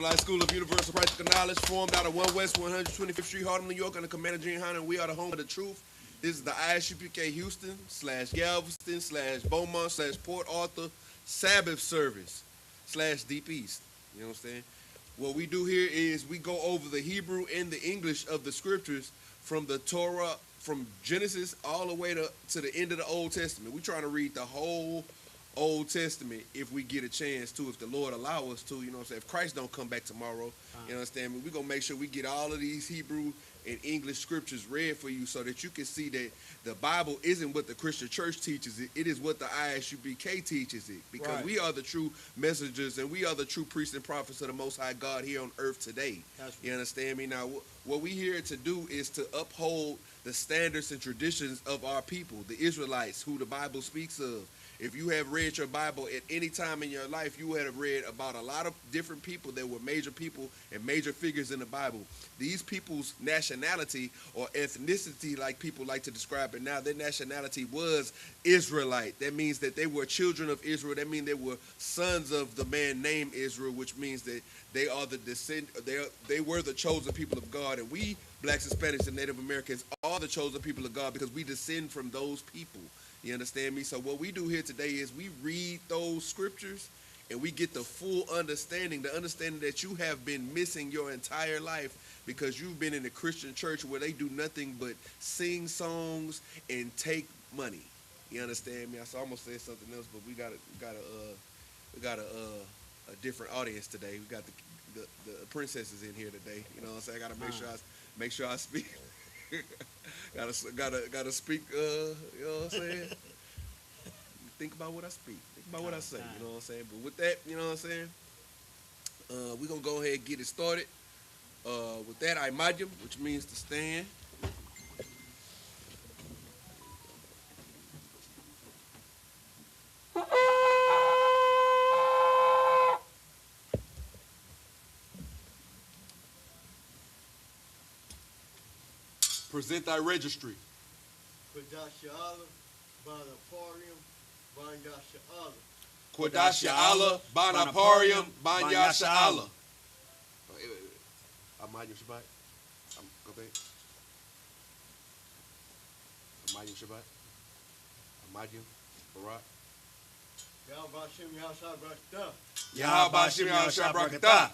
Israelite School of Universal Practical Knowledge, formed out of 1 West 125th Street, Harlem, New York, under Commander YAHANNA, and we are the home of the truth. This is the I.S.U.P.K Houston / Galveston / Beaumont / Port Arthur Sabbath service / Deep East. You know what I'm saying? What we do here is we go over the Hebrew and the English of the scriptures from the Torah, from Genesis all the way to the end of the Old Testament. We're trying to read the whole Old Testament if we get a chance to, if the Lord allow us to, you know what I'm saying? If Christ don't come back tomorrow, you understand me? We're going to make sure we get all of these Hebrew and English scriptures read for you so that you can see that the Bible isn't what the Christian church teaches it. It is what the I.S.U.P.K teaches it, because we are the true messengers and we are the true priests and prophets of the Most High God here on earth today. You understand me? Now, what we here to do is to uphold the standards and traditions of our people, the Israelites, who the Bible speaks of. If you have read your Bible at any time in your life, you would have read about a lot of different people that were major people and major figures in the Bible. These people's nationality or ethnicity, like people like to describe it now, their nationality was Israelite. That means that they were children of Israel. That means they were sons of the man named Israel, which means that they are the they were the chosen people of God. And we, blacks, Hispanics, and Native Americans, are the chosen people of God because we descend from those people. You understand me? So what we do here today is we read those scriptures and we get the full understanding, the understanding that you have been missing your entire life because you've been in a Christian church where they do nothing but sing songs and take money. You understand me? I almost said something else, but we got a different audience today. We got the princesses in here today. You know what I'm saying? I gotta make sure I speak. gotta speak, you know what I'm saying? Think about what I speak. Think about what I say, you know what I'm saying? But with that, you know what I'm saying? We're gonna go ahead and get it started. With that, I.M.A.D.U.M, which means to stand. Present thy registry. Kodash Allah, Banaparium, Banyasha Allah. Kodash Allah, Banaparium, Banyasha Allah. I.M.A.D.U.M Shabbat. Go back. I.M.A.D.U.M Shabbat. I.M.A.D.U.M Barak. Yahabashim Yahshua Barakatah. Yahabashim Yahshua Barakatah.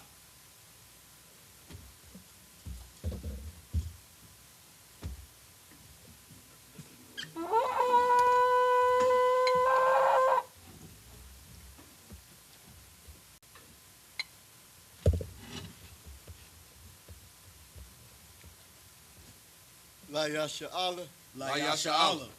La Yasha Allah. La Yasha Allah.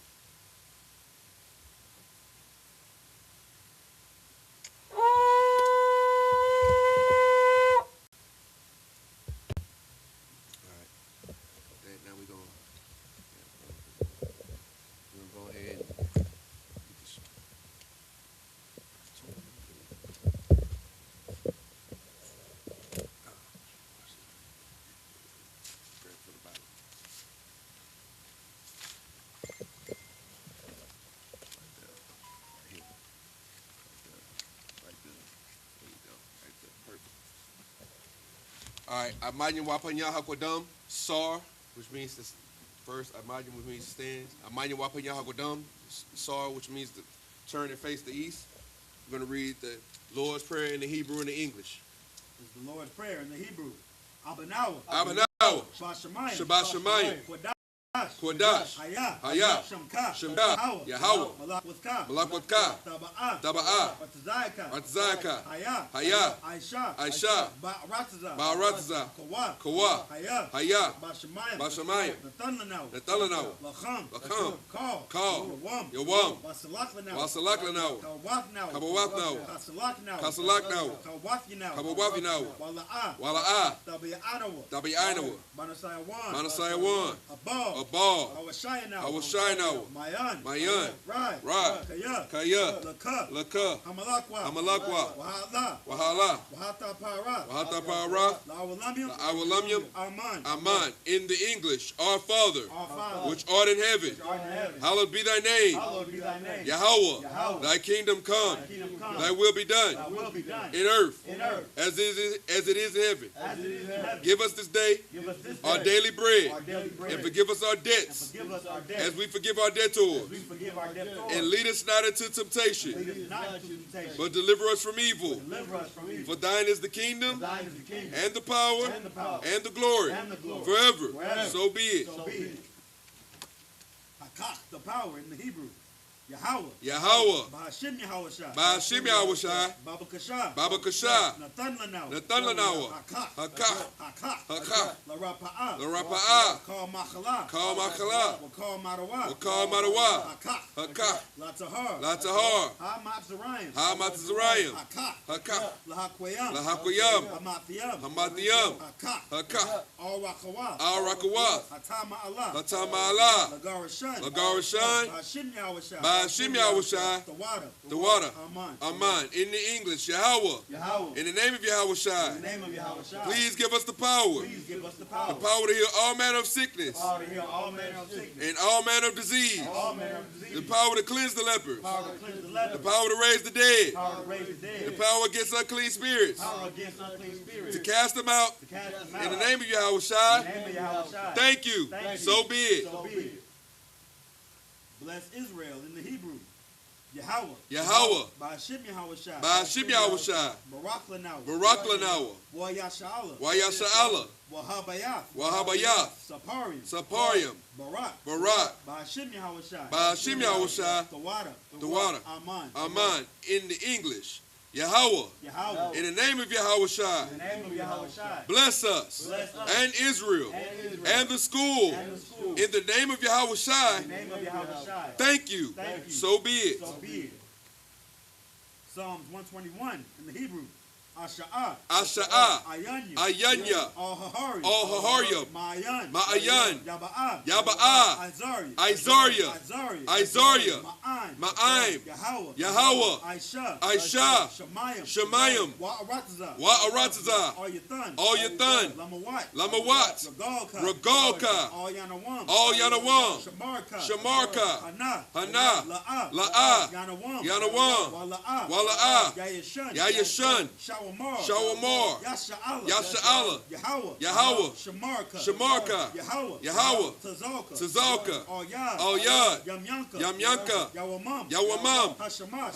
All right, I.M.A.D.U.M Wapanya Hakwadam, Sar, which means the first, I.M.A.D.U.M, which means stands. I.M.A.D.U.M Wapanya Hakwadam, Sar, which means to turn and face the east. We're going to read the Lord's Prayer in the Hebrew and the English. It's the Lord's Prayer in the Hebrew. Abanawa. Abanawa. Shabbat Shemayim. Kodash, Hayah, Shemka, Yahweh, Malakwatcha, Taba'ah, Ratzaka, Hayah, Aisha, Ba'aratza, Kawa, Hayah, Bashamayim, Natalanawa, Lacham, Kal, Yawam, Wasalaklanawa, Kabawatnawa, Kasalaknawa, Kabawatinawa, Wala'ah, Tabi'anawa, Manasayawan, Abal. Awashayanawa. Mayan. Rai. Kaya. Laka. Hamalakwa. Wahala. Wahata Para. La'awalamyam. Aman. In the English, Our Father, which art in heaven, hallowed be thy name. Yahweh, thy kingdom come. Thy will be done in earth as it is in heaven. Give us this day our daily bread, and forgive us our debts as we forgive our debtors. And lead us not into temptation, but deliver us from evil. For thine is the kingdom, and the power, and the glory, forever. So be it. Hakak, the power in the Hebrew. Yahweh. Ba'ashim Yahawashi. Ba'ashim Yahawashi. Baba Kasha. Nathan Lanawa. Hakak. Larapa'ah. Kal Makhala. Wakal Marawa. Hakak. Latahar. Ha Matzarayim. Hakak. Lahakwayam. Hamathiyam. Hakak. Al Rakawa. Hatama Allah. Lagarashan. Ba'ashim Yahawashi. The water. Aman. In the English, Yahweh. In the name of Yahawashi. Please give us the power. The power to heal all manner of sickness. And all manner of disease. The power to cleanse the lepers. The power to raise the dead. The power against unclean spirits. To cast them out. In the name of Yahawashi. Thank you. So be it. Bless Israel in the Hebrew. Yahweh. Ba'ashim Yahawashi. Barak Lanawa. Wayasha'ala. Wahabayath. Saparium. Barak. Ba'ashim Yahawashi. The water. Aman. In the English, Yahweh. In the name of Yahawashi. Bless us and Israel and the school. In the name of Yahawashi. Thank you. So be it. Psalms 121 in the Hebrew. Asha'ah. Ayanya. Al-Haharyam. Ma'ayan. Yaba'ah. Isaiah. Ma'aim. Yahweh. Aisha. Shemayim. Wa'aratazah. All Yathan. Lamawat. Regalka. All Yanawam. Shamarka. Hana. La'ah. Yanawam. Wala'ah. Yayashan. Shawamar. Yasha'ala. Yahweh. Shamarka. Yahweh. Tazalka. Al-Yad. Yamyanka. Yawamam. Hashamash.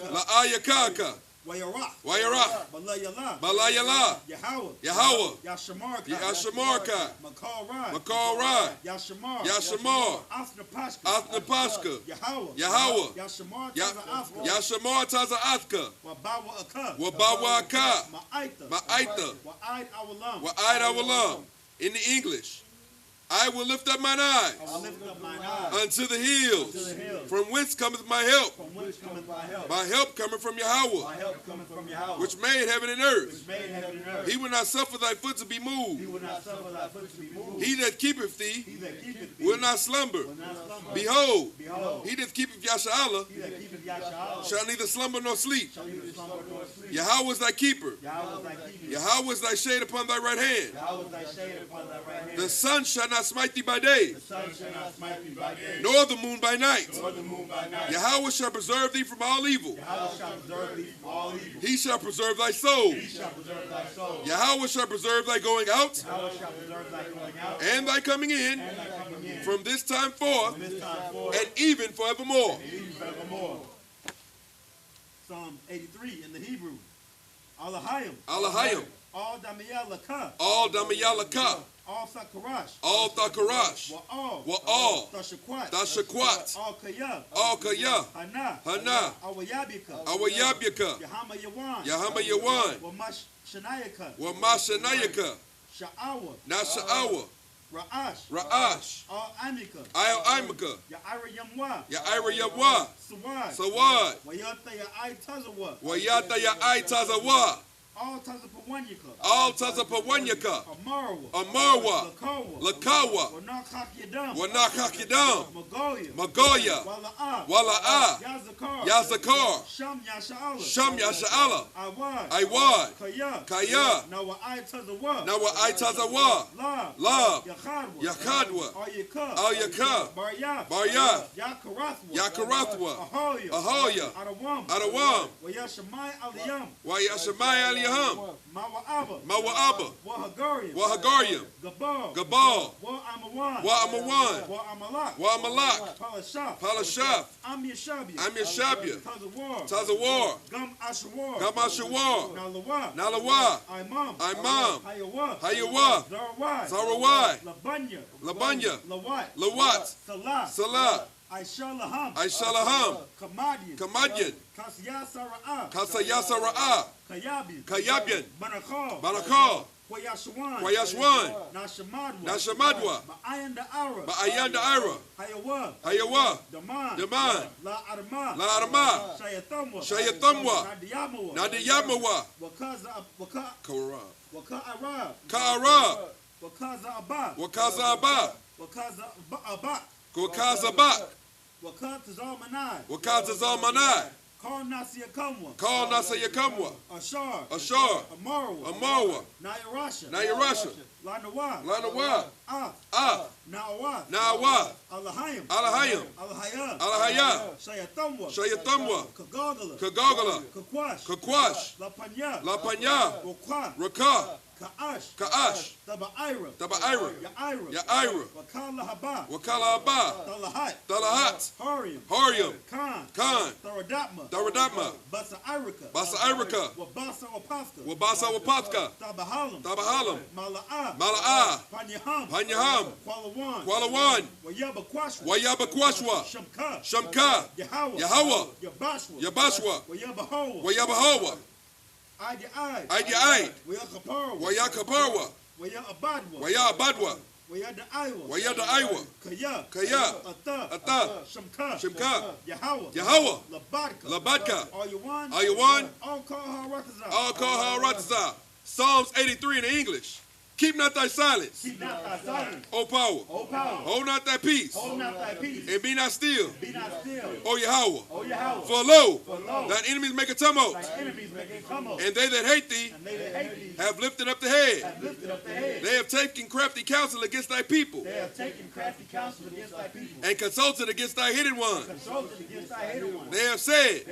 La'ayakaka. Wayarach. Balayala. Yahweh. Yashamarka. Makal Rad. Yashamar. Athnapashka. Yahweh. Yashamar Taza'athka. Wabawaka. Ma'aita. Wa'aid Awalam. In the English, I will lift up mine eyes unto the hills. From whence cometh my help? My help cometh from Yahweh, which made heaven and earth. He will not suffer thy foot to be moved. He that keepeth thee will not slumber. Behold, he that keepeth Yasha'ala shall neither slumber nor sleep. Yahweh is thy keeper. Yahweh is thy shade upon thy right hand. The sun shall not smite thee by day, nor the moon by night. Yahweh shall preserve thee from all evil. He shall preserve thy soul. Yahweh shall preserve thy going out and thy coming in from this time forth and even forevermore. Psalm 83 in the Hebrew. Alahayim. All Damiyalaka. All Thakarash. Wa'al. Tashakwat. All Kaya. Hana. Awayabika. Yahama Yawan. Wamashanayaka. Nasha'awa. Ra'ash. All Amika. Amika. Ya'ira Yamwa. Sawad. Wayata Ya'ai Tazawa. Wayata Ya'ai Tazawa. All Tazapawanyaka. All Tazapawanyaka. Amarwa. Lakawa. Wanakakidam. Magoya. Wala'a. Yazakar. Sham Yasha'ala. Iwad. Kaya. Now I Tazawa. Love. Yakadwa. Al-Yaka. Baryah. Yakarathwa. Ahoya. Adawam. Wayashamai Aliyaham. Mawa'aba. Wahagariam. Gabal. Wa'amawan. Wa'amalak. Palashaf. Amyashabia. Tazawar. Gam Ashawar. Nalawa. Imam. Hayawa. Zarawai. Labanya. Lawat. Salah. Aishalaham. Kamadian. Kasayasara'a. Kayabian. Banakal. Wayashwan. Nashamadwa. Ba'ayan Da'ira. Hayawa. Daman. La Arma. Shayathamwa. Nadiyamawa. Ka'arab. Wakaza Abba. Wakaza Bak. Wakaza Zalmanai. Call Nasa Yakamwa. Ashar. Amarwa. Nayarasha. Lanawa. Nawa. Alahayam. Alahaya. Shayathamwa. Kagogala. Kakwash. Lapanya. Raka. Ka'ash. Taba'ira. Ya'ira. Wakala Abba. Talahat. Hariam. Khan. Daradapma. Basa'irika. Wabasa Wapatka. Tabahalam. Mala'a. Panyaham. Kualawan. Wayabakwashwa. Shamka. Yahawa. Yabashwa. Wayabahawa. Adi. Wayakaparwa. Wayabadwa. Wayadaiwa. Kaya. Ata. Shimka. Yahawa. Labadka. Ayawan. Al-Kahal Ratazah. Psalms 83 in English. Keep not thy silence. O power. Hold not thy peace. And be not still. O Yahweh. For lo, thine enemies make a tumult. And they that hate thee have lifted up the head. They have taken crafty counsel against thy people. And consulted against thy hidden ones. They have said,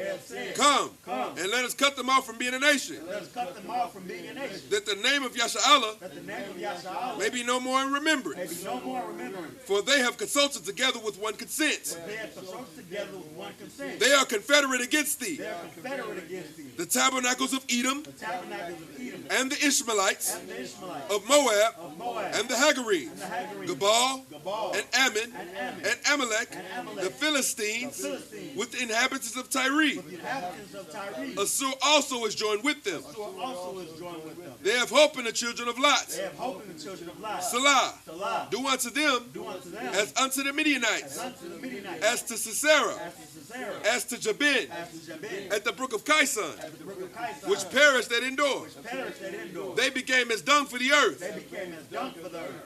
Come, and let us cut them off from being a nation. That the name of Yasha'Allah may be no more in remembrance. For they have consulted together with one consent. They are confederate against thee. The tabernacles of Edom and the Ishmaelites of Moab and the Hagarim, Gabal and Ammon and Amalek, the Philistines with the inhabitants of Tyre. Assur also is joined with them. They have hope in the children of Lot. Salah. Do unto them as unto the Midianites, as to Sisera, as to Jabin, at the brook of Kison, which perished at Endor. They became as dung for the earth.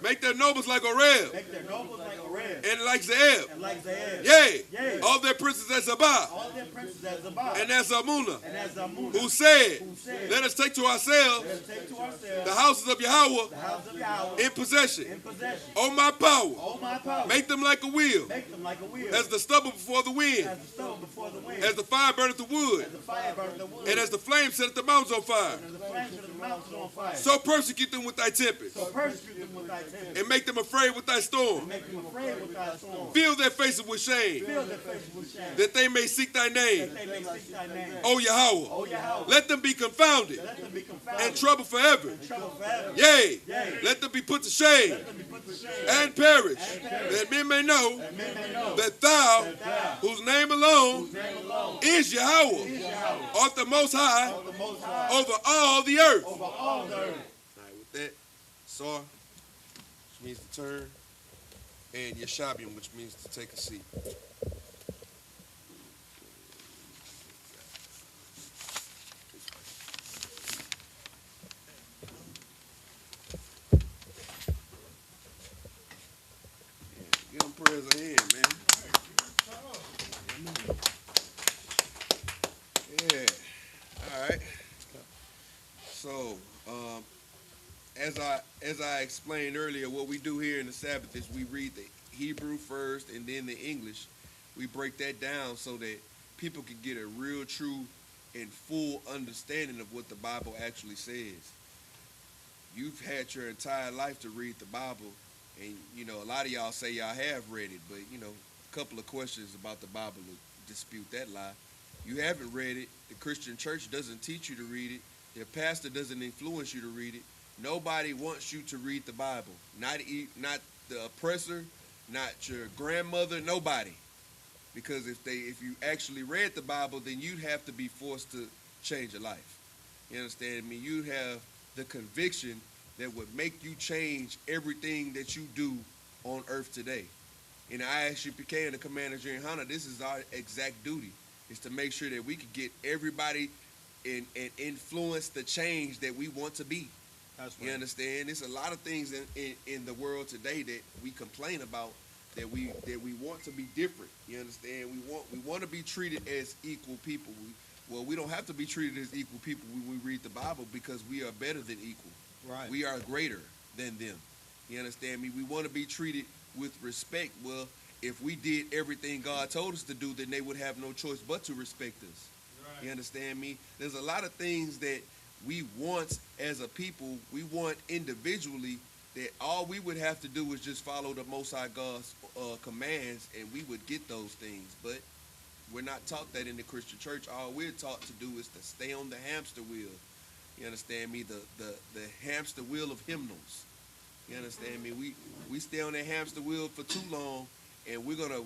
Make their nobles like Oreb, and like Zeeb. Yea, all their princes as Zabah, and as Amunah, who said, Let us take to ourselves the houses of Yahweh in possession. O my power, make them like a wheel, as the stubble before the wind, as the fire burneth the wood, and as the flame setteth the mountains on fire. So persecute them with thy tempest, and make them afraid with thy storm. Fill their faces with shame, that they may seek thy name. O Yahweh, let them be confounded and troubled forever. Yea, let them be put to shame and perish, that men may know that thou, whose name alone is Yahweh, art the most high over all the earth. All right, with that, Sar, which means to turn, and Yeshabium, which means to take a seat. As I explained earlier, what we do here in the Sabbath is we read the Hebrew first and then the English. We break that down so that people can get a real, true, and full understanding of what the Bible actually says. You've had your entire life to read the Bible, and a lot of y'all say y'all have read it, but a couple of questions about the Bible to dispute that lie. You haven't read it. The Christian church doesn't teach you to read it. Your pastor doesn't influence you to read it. Nobody wants you to read the Bible. Not the oppressor, not your grandmother, nobody. Because if you actually read the Bible, then you'd have to be forced to change your life. You understand me? You'd have the conviction that would make you change everything that you do on earth today. In the I.S.U.P.K and the Commander in YAHANNA, this is our exact duty, is to make sure that we can get everybody and influence the change that we want to be. That's right. You understand? There's a lot of things in the world today that we complain about that we want to be different. You understand? We want to be treated as equal people. We don't have to be treated as equal people when we read the Bible, because we are better than equal. Right. We are greater than them. You understand me? We want to be treated with respect. Well, if we did everything God told us to do, then they would have no choice but to respect us. Right. You understand me? There's a lot of things that we want as a people, we want individually, that all we would have to do is just follow the Most High God's commands, and we would get those things. But we're not taught that in the Christian church. All we're taught to do is to stay on the hamster wheel. You understand me? The hamster wheel of hymnals. You understand me? We stay on that hamster wheel for too long, and we're going to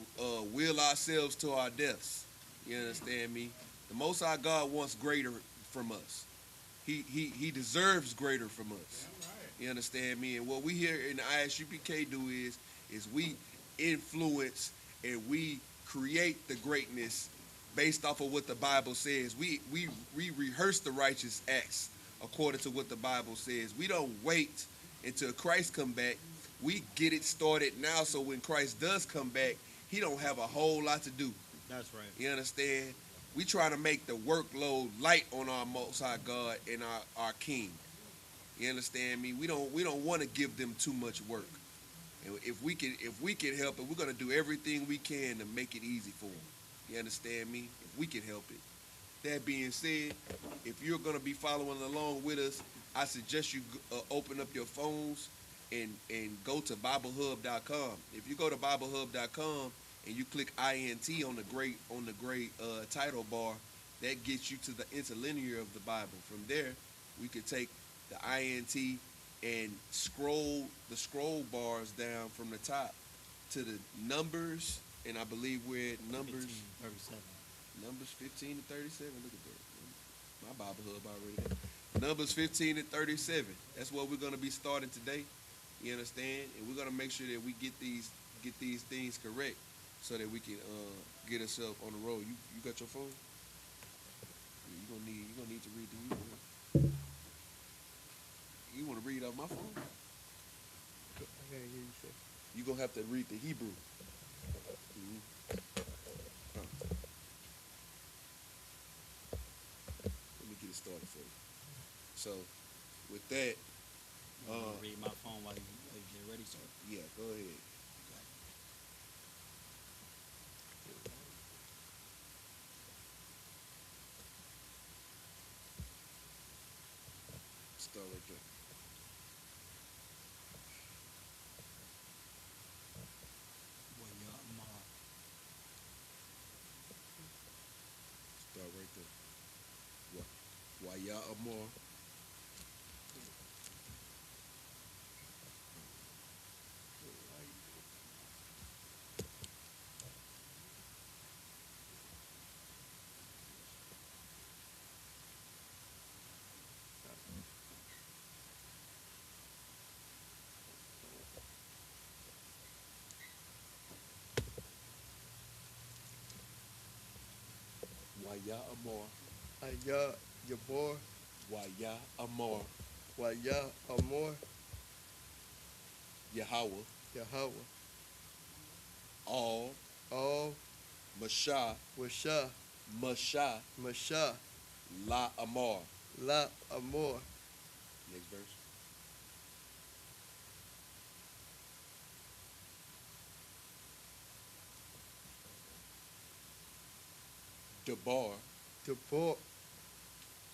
wheel ourselves to our deaths. You understand me? The Most High God wants greater from us. He deserves greater from us. Yeah, right. You understand me? And what we here in the I.S.U.P.K do is we influence and we create the greatness based off of what the Bible says. We rehearse the righteous acts according to what the Bible says. We don't wait until Christ come back. We get it started now, so when Christ does come back, he don't have a whole lot to do. That's right. You understand? We try to make the workload light on our Most High God and our King. You understand me? We don't want to give them too much work. And if we can help it, we're gonna do everything we can to make it easy for them. You understand me? If we can help it. That being said, if you're gonna be following along with us, I suggest you open up your phones and go to BibleHub.com. If you go to BibleHub.com and you click INT on the gray title bar, that gets you to the interlinear of the Bible. From there, we could take the INT and scroll the scroll bars down from the top to the numbers, and I believe we're at numbers 37. Numbers 15 to 37. Look at that. My Bible Hub already there. Numbers 15 to 37. That's what we're gonna be starting today. You understand? And we're gonna make sure that we get these things correct, so that we can get ourselves on the road. You got your phone? Yeah, you're gonna need to read the Hebrew. You wanna read off my phone? I can't hear you say. You're gonna have to read the Hebrew. Mm-hmm. Let me get it started for you. So, with that, you want to read my phone while you get ready, sir? Yeah, go ahead. Start right there. Start right there. YAHANNA. Yabor. YAHANNA. YAHANNA. Yahweh. All. Masha. Masha. La Amor. La Amor. Next Debar. Debar.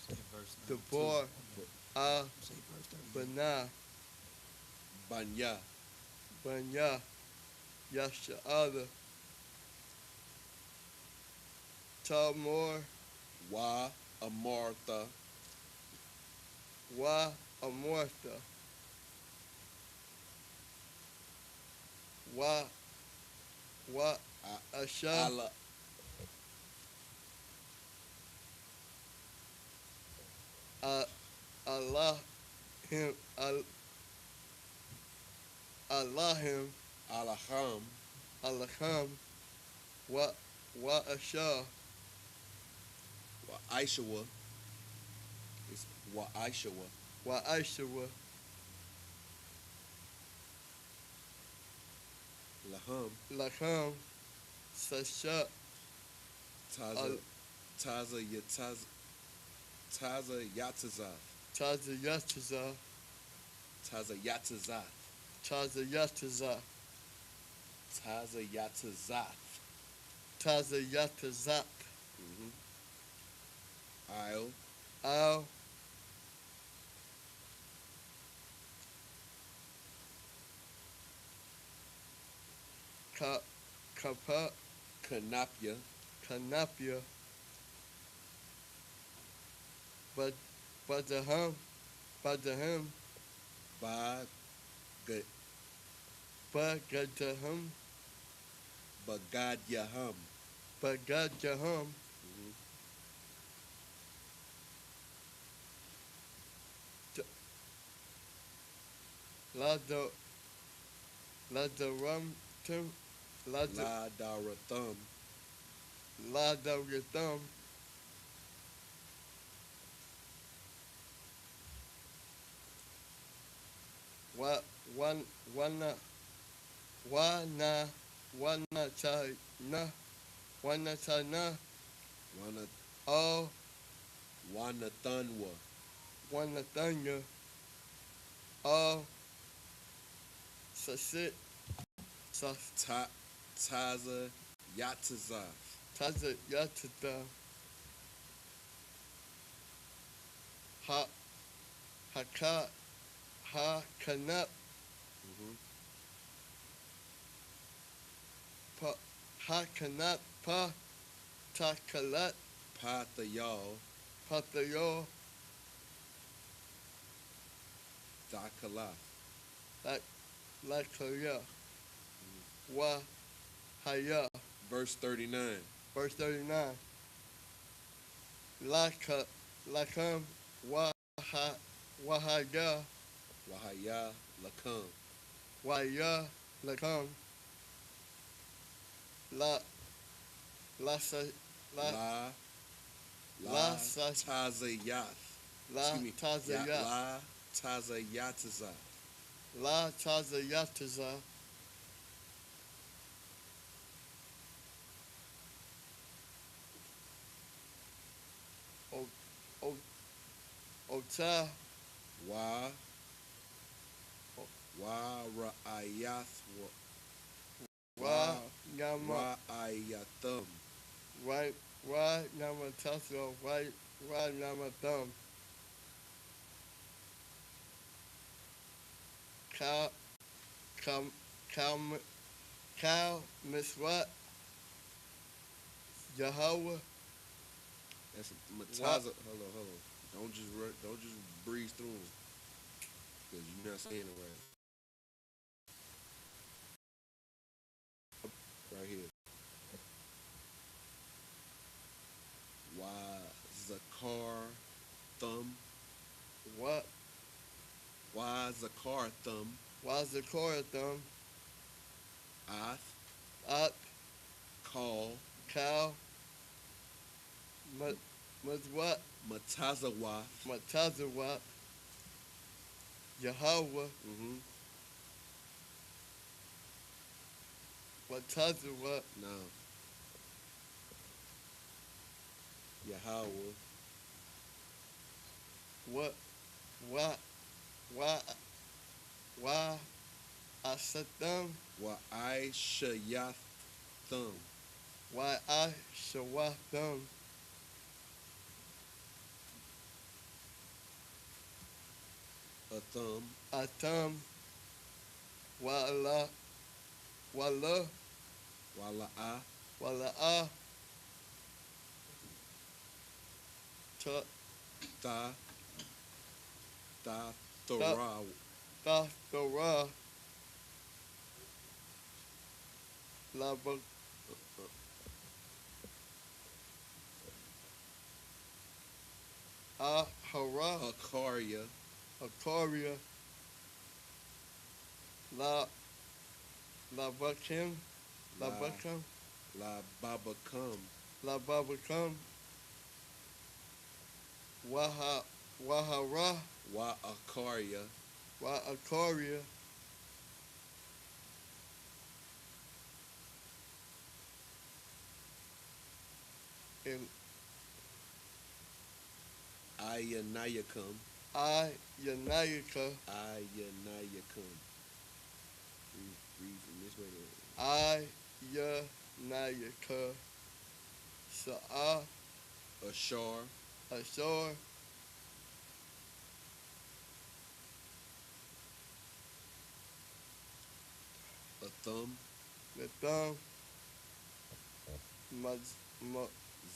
Say verse Debar. Say verse 38. Bana. Banya. Banya. Yasha'ala. Tamor. Wa Amartha. Wa Amortha. Wa Asha. Allah him Allahim Alaham. Alaham wa Asha Wa Aishawa. It's Wa Aishawa. wa Aishawa Laham Sasha Taza Yatazaf. Taza Yatazah Taza Yatazaf. Taza Yatazah Taza Yatazaf. Taza Yatazah Al Kapa Kanapya. Kanapya Badaham Bagadaham. Bagadaham Bagadyaham. Bagadaham Ladaram Ladaratham. Ladaratham Wana Wanatana Oh Wanathanwa. Wanatanya Oh Sasit Taza Yatazaf. Taza Yatata Haka Kanap Hakanap Pa Takalat Pathayal. Patayo Dakala. Lakaya Wa Haya Verse 39. Verse 39 Lakam Wahaya Wahaya Lakam. Waya Lakam La Tazayath. Tazayat La Tazayatazah. La Tazayataza Ota Wa Ra'ayath. Wa Nama Ra'ayatham. Right Nama Tasso Right Nama Thumb Cow Miswat Jehovah That's Mataza. Hold on. Don't just breeze through them, because you're not saying it right. Right here. Zakar Thumb. What Zakar Thumb. Zakor Thumb Ath. Call. Cow Mazwat Matazawat. Jehovah Matazawat No. Yahweh. Why I set them Wa I Shayath Thumb. Why I shawat them A thumb. A thumb. Wala. Wala. Wala'a. Wala'a. Ta. Ta. Ta. Thora. Ta. Thora. Lava. Hara. Akaria. Akaria. Lavakim. Lavakam. La Babacum. Lavabakam. Wahara. Wa Akaria. Akaria. And Ayanayakam. Yanayaka. Ayanayakam. Read from this way. Yanayaka. Sa'a. Ashar. Ashar. A thumb. The thumb.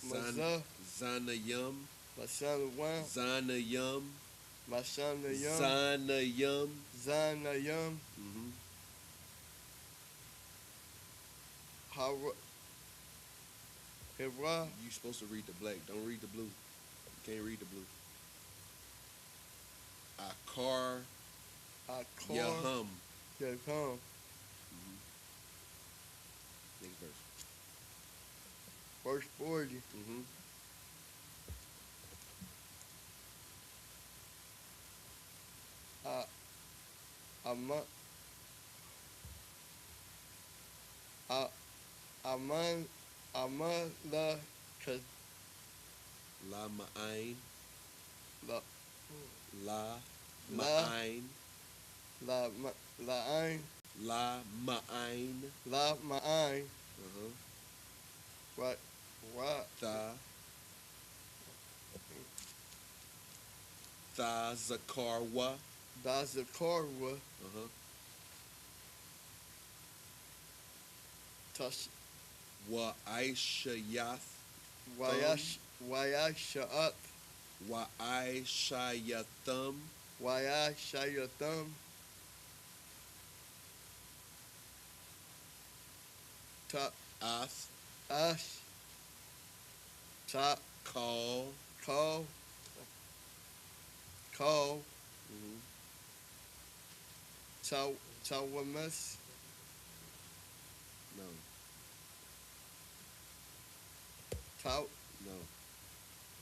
Maza. Zanayum. Masanawam. Zanayum. Masanayam. Zanayum. Zanayam. Hara. Hira. You supposed to read the black. Don't read the blue. You can't read the blue. Akar. Akar. Yahum. Yahum. Next verse. Verse 40. Aman la La Ma'ain. la La Ma'ain. la la'ain La Ma'ain. la ma'ain right Tha. Tha Zakarwa. Dazakarwa Tash Wa Aishayath. Wayasha'at Wa Aishayathum. Wayashayathum Ta Ath. Ash Ta Call. Call Tawamas No. Tau No.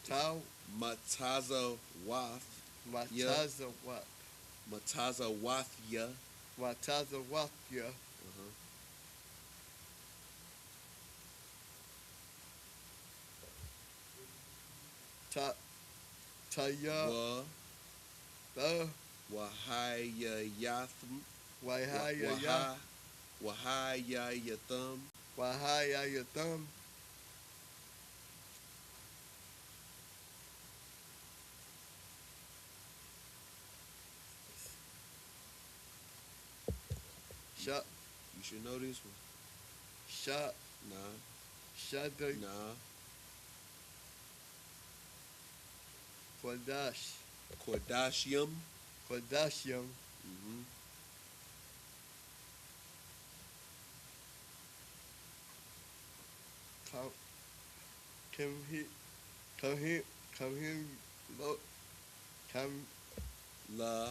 Tau Mataza Wath. Mataza what Mataza Wathya. Mataza Wathya Ta Taya Wa. the Wahayayathum. Wahaya Wahayayathum. Wahayayathum Shut You should know this one. Shut Nah. Shadda Nah. Kodash Kordashium. Kodashium Come here look come La.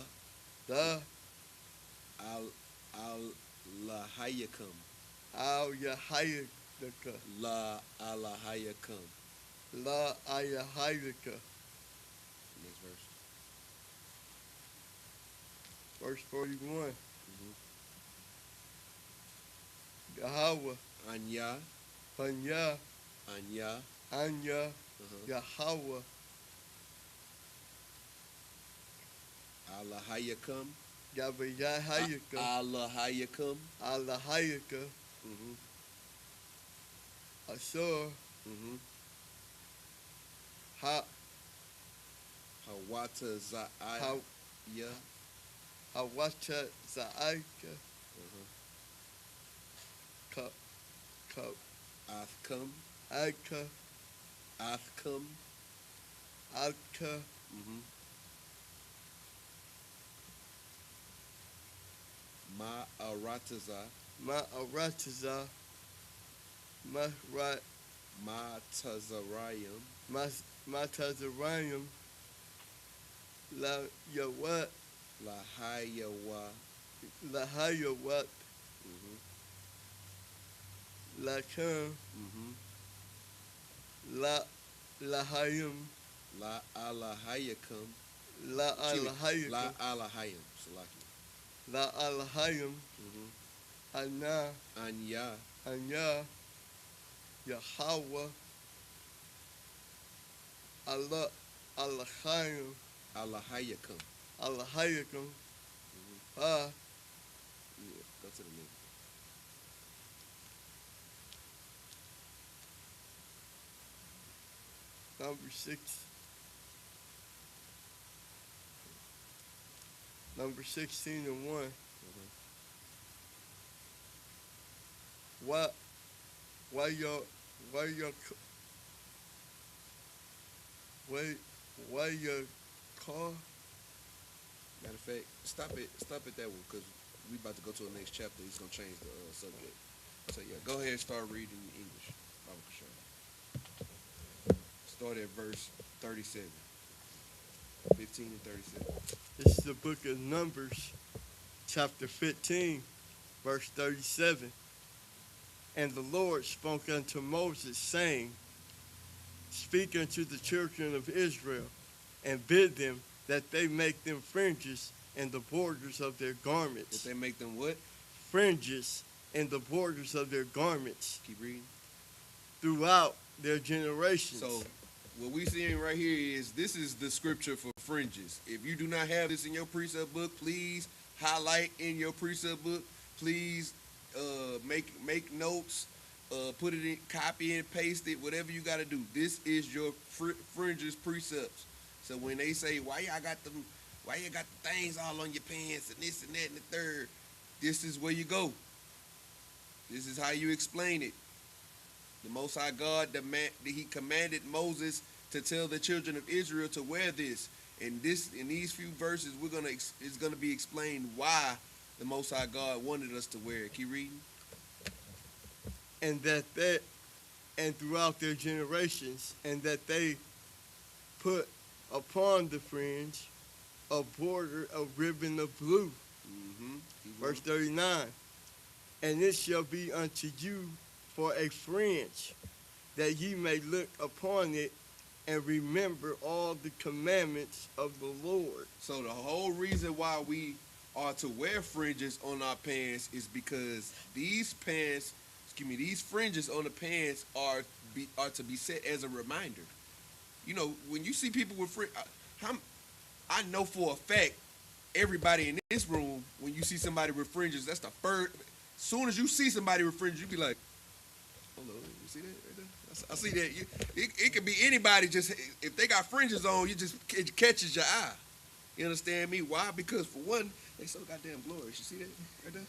the Al-Lahayakum. Al Yahayaka La Alahayakum. La Ayahayaka Next verse. verse 41 Yahweh Anya. Anya Anya. Anya Yahweh Alahayakum. Yahayaka Alahayakum. Alahayaka Asur Ha Hawata Za'aya. Awacha Zaika. Cup. I.S.U.P.K. Ika. I.S.U.P.K. Ika. Ma'arataza. Ma'arataza. Matazarayim. Matazarayim. La Yawat. Lahayawat. Lakum. Lahayim. La alahayakum. La alahayim. La alahayim. Salaki. La alahayim. Anna. Anya. Yahweh. Allah. Alahayim. Alahayakum. Alahayakum. Yeah, go to the next. Number 6. Number 16 and 1. Why your car? Matter of fact, stop it that one, because we about to go to the next chapter. He's gonna change the subject. So yeah, go ahead and start reading English. Start at verse 37. 15 and 37. This is the book of Numbers, chapter 15, verse 37. And the Lord spoke unto Moses, saying, Speak unto the children of Israel, and bid them that they make them fringes in the borders of their garments. That they make them what? Fringes in the borders of their garments. Keep reading. Throughout their generations. So what we seeing right here is this is the scripture for fringes. If you do not have this in your precept book, please highlight in your precept book. Please make notes, put it in, copy and paste it, whatever you got to do. This is your fringes precepts. So when they say, why you got the things all on your pants and this and that and the third, this is where you go. This is how you explain it. The Most High God, he commanded Moses to tell the children of Israel to wear this. And in these few verses, it's gonna be explained why the Most High God wanted us to wear it. Keep reading. And and throughout their generations, and that they put upon the fringe a border of ribbon of blue. Verse 39. And it shall be unto you for a fringe, that ye may look upon it and remember all the commandments of the Lord. So the whole reason why we are to wear fringes on our pants is because these fringes on the pants are to be set as a reminder. You know, when you see people with fringes, I know for a fact, everybody in this room, when you see somebody with fringes, that's the first. As soon as you see somebody with fringes, you be like, hold on, you see that right there? I see that. It could be anybody. Just if they got fringes on, it catches your eye. You understand me? Why? Because for one, they so goddamn glorious. You see that right there?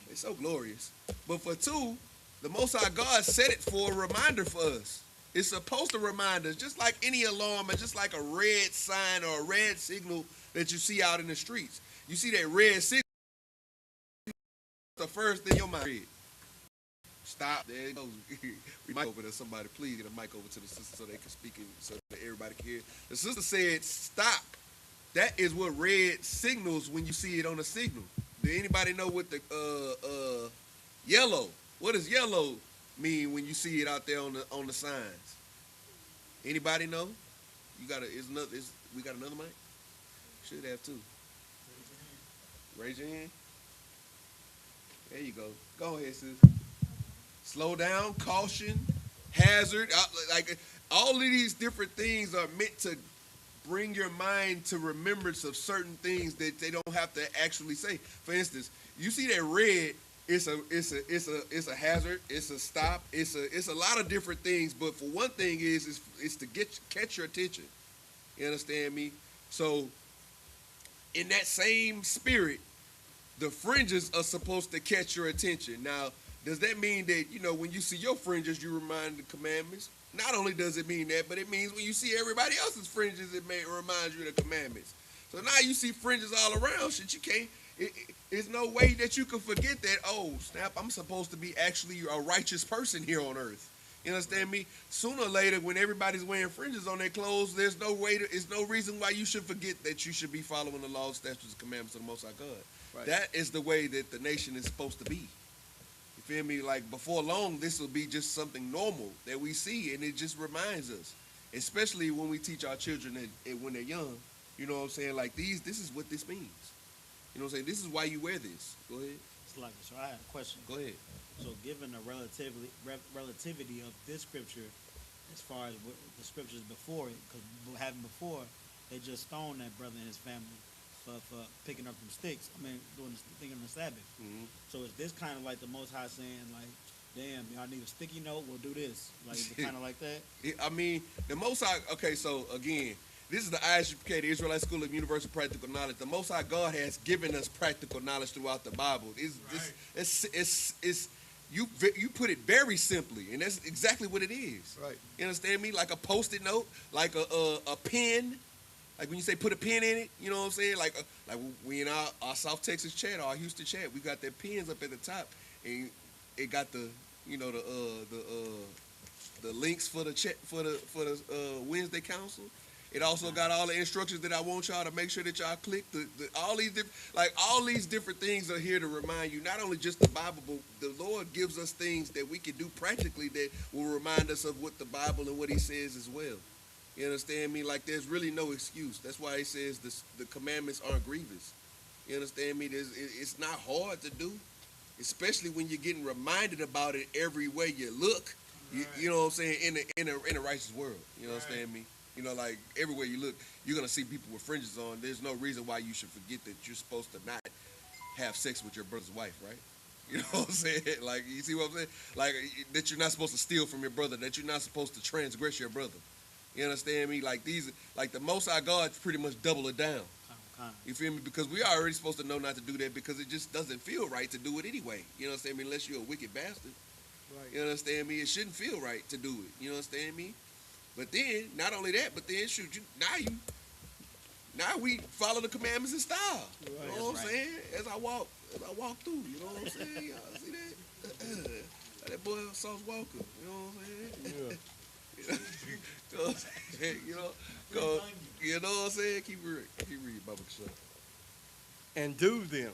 They so glorious. But for two, the Most High God set it for a reminder for us. It's supposed to remind us, just like any alarm, and just like a red sign or a red signal that you see out in the streets. You see that red signal, the first thing your mind read. Stop. There it goes. We mic over to somebody. Please get a mic over to the sister so they can speak it, so that everybody can hear. The sister said, stop. That is what red signals when you see it on a signal. Do anybody know what the yellow? What does yellow mean when you see it out there on the signs? Anybody know? We got another mic? Should have two. Raise your hand. There you go. Go ahead, sis. Slow down, caution, hazard. Like all of these different things are meant to bring your mind to remembrance of certain things that they don't have to actually say. For instance, you see that red, it's a hazard, it's a stop, it's a lot of different things. But for one thing is to catch your attention. You understand me? So in that same spirit, the fringes are supposed to catch your attention. Now, does that mean that, when you see your fringes, you remind the commandments? Not only does it mean that, but it means when you see everybody else's fringes, it may remind you of the commandments. So now you see fringes all around, shit, you can't, there's no way that you can forget that, oh, snap, I'm supposed to be actually a righteous person here on earth. You understand me? Sooner or later, when everybody's wearing fringes on their clothes, there's no reason why you should forget that you should be following the laws, statutes, and commandments of the Most High God. Right. That is the way that the nation is supposed to be. You feel me? Like, before long, this will be just something normal that we see, and it just reminds us, especially when we teach our children that when they're young, you know what I'm saying? Like, this is what this means. You know what I'm saying? This is why you wear this. Go ahead. So I have a question. Go ahead. So given the relativity of this scripture, as far as the scriptures before it, because before, they just stoned that brother and his family for picking up some sticks. Doing the thing on the Sabbath. Mm-hmm. So is this kind of like the Most High saying, like, damn, y'all need a sticky note, we'll do this? Like, is it kind of like that? The Most High, okay, so again, this is the I.S.U.P.K, the Israelite School of Universal Practical Knowledge. The Most High God has given us practical knowledge throughout the Bible. You put it very simply, and that's exactly what it is. Right. You understand me? Like a Post-it note, like a pen. Like when you say put a pen in it, you know what I'm saying? Like we in our South Texas chat, our Houston chat, we got their pens up at the top, and it got the links for the chat for the Wednesday council. It also got all the instructions that I want y'all to make sure that y'all click. All these different things are here to remind you, not only just the Bible, but the Lord gives us things that we can do practically that will remind us of what the Bible and what He says as well. You understand me? Like, there's really no excuse. That's why He says the commandments aren't grievous. You understand me? It's not hard to do, especially when you're getting reminded about it every way you look. You know what I'm saying? In a righteous world. You understand me? Like, everywhere you look, you're going to see people with fringes on. There's no reason why you should forget that you're supposed to not have sex with your brother's wife, right? You know what I'm saying? Like, you see what I'm saying? Like, that you're not supposed to steal from your brother, that you're not supposed to transgress your brother. You understand me? Like, the Most High God pretty much double it down. You feel me? Because we are already supposed to know not to do that because it just doesn't feel right to do it anyway. You understand me? Unless you're a wicked bastard. Right. You understand me? It shouldn't feel right to do it. You understand me? But then, not only that, but then now we follow the commandments in style. Right. You know what I'm saying? As I walk through, you know what I'm saying? Y'all see that? That boy Sauce Walker, you know what I'm saying? Yeah. You know what I'm saying? You know what I'm saying? Keep reading, Baba Kashah. And do them,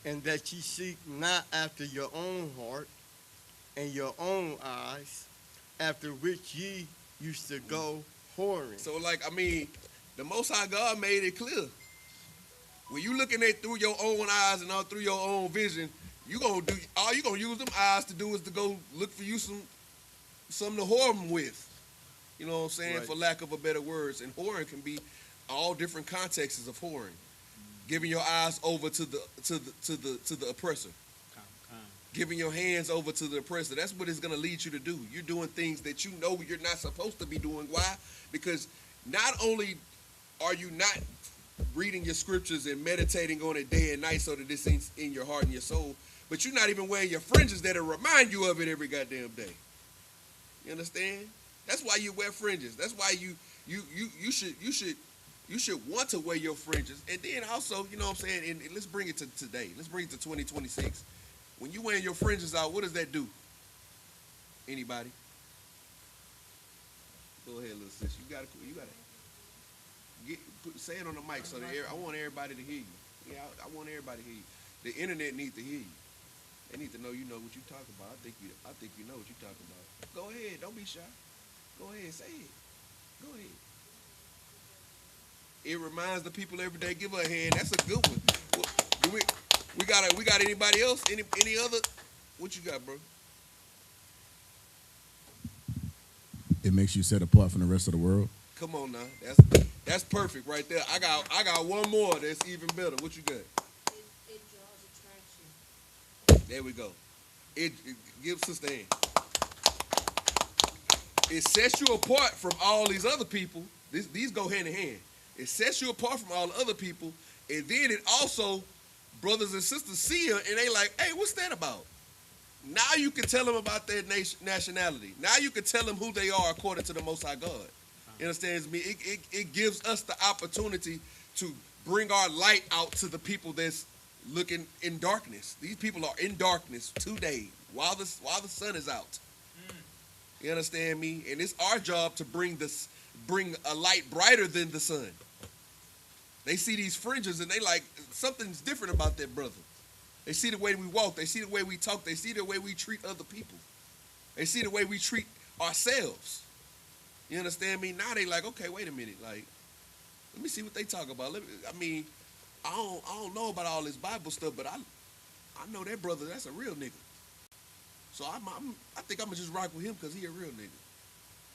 and that ye seek not after your own heart and your own eyes, after which ye used to go whoring. So, the Most High God made it clear. When you looking at through your own eyes and all through your own vision, all you gonna use them eyes to do is to go look for you something to whore them with. You know what I'm saying? Right. For lack of a better words. And whoring can be all different contexts of whoring. Giving your eyes over to the oppressor. Giving your hands over to the oppressor. That's what it's going to lead you to do. You're doing things that you know you're not supposed to be doing. Why? Because not only are you not reading your scriptures and meditating on it day and night so that this ain't in your heart and your soul, but you're not even wearing your fringes that'll remind you of it every goddamn day. You understand? That's why you wear fringes. That's why you should want to wear your fringes. And then also, you know what I'm saying, and let's bring it to today. Let's bring it to 2026. When you wearing your fringes out, what does that do? Anybody? Go ahead, little sis. You gotta say it on the mic so that I want everybody to hear you. Yeah, I want everybody to hear you. The internet needs to hear you. They need to know you know what you're talking about. I think you know what you're talking about. Go ahead, don't be shy. Go ahead, say it. Go ahead. It reminds the people every day. Give her a hand. That's a good one. Well, we got anybody else? Any other? What you got, bro? It makes you set apart from the rest of the world. Come on now. That's perfect right there. I got one more that's even better. What you got? It draws attraction. There we go. It gives sustain. It sets you apart from all these other people. These go hand in hand. It sets you apart from all the other people, And then it also, brothers and sisters see her and they like, hey, what's that about? Now you can tell them about their nationality. Now you can tell them who they are according to the Most High God. You understand me? It gives us the opportunity to bring our light out to the people that's looking in darkness. These people are in darkness today while the sun is out. You understand me? And it's our job to bring a light brighter than the sun. They see these fringes and they like, something's different about that brother. They see the way we walk. They see the way we talk. They see the way we treat other people. They see the way we treat ourselves. You understand me? Now they like, okay, wait a minute. Like, let me see what they talk about. I don't know about all this Bible stuff, but I know that brother, that's a real nigga. So I think I'm going to just rock with him because he a real nigga.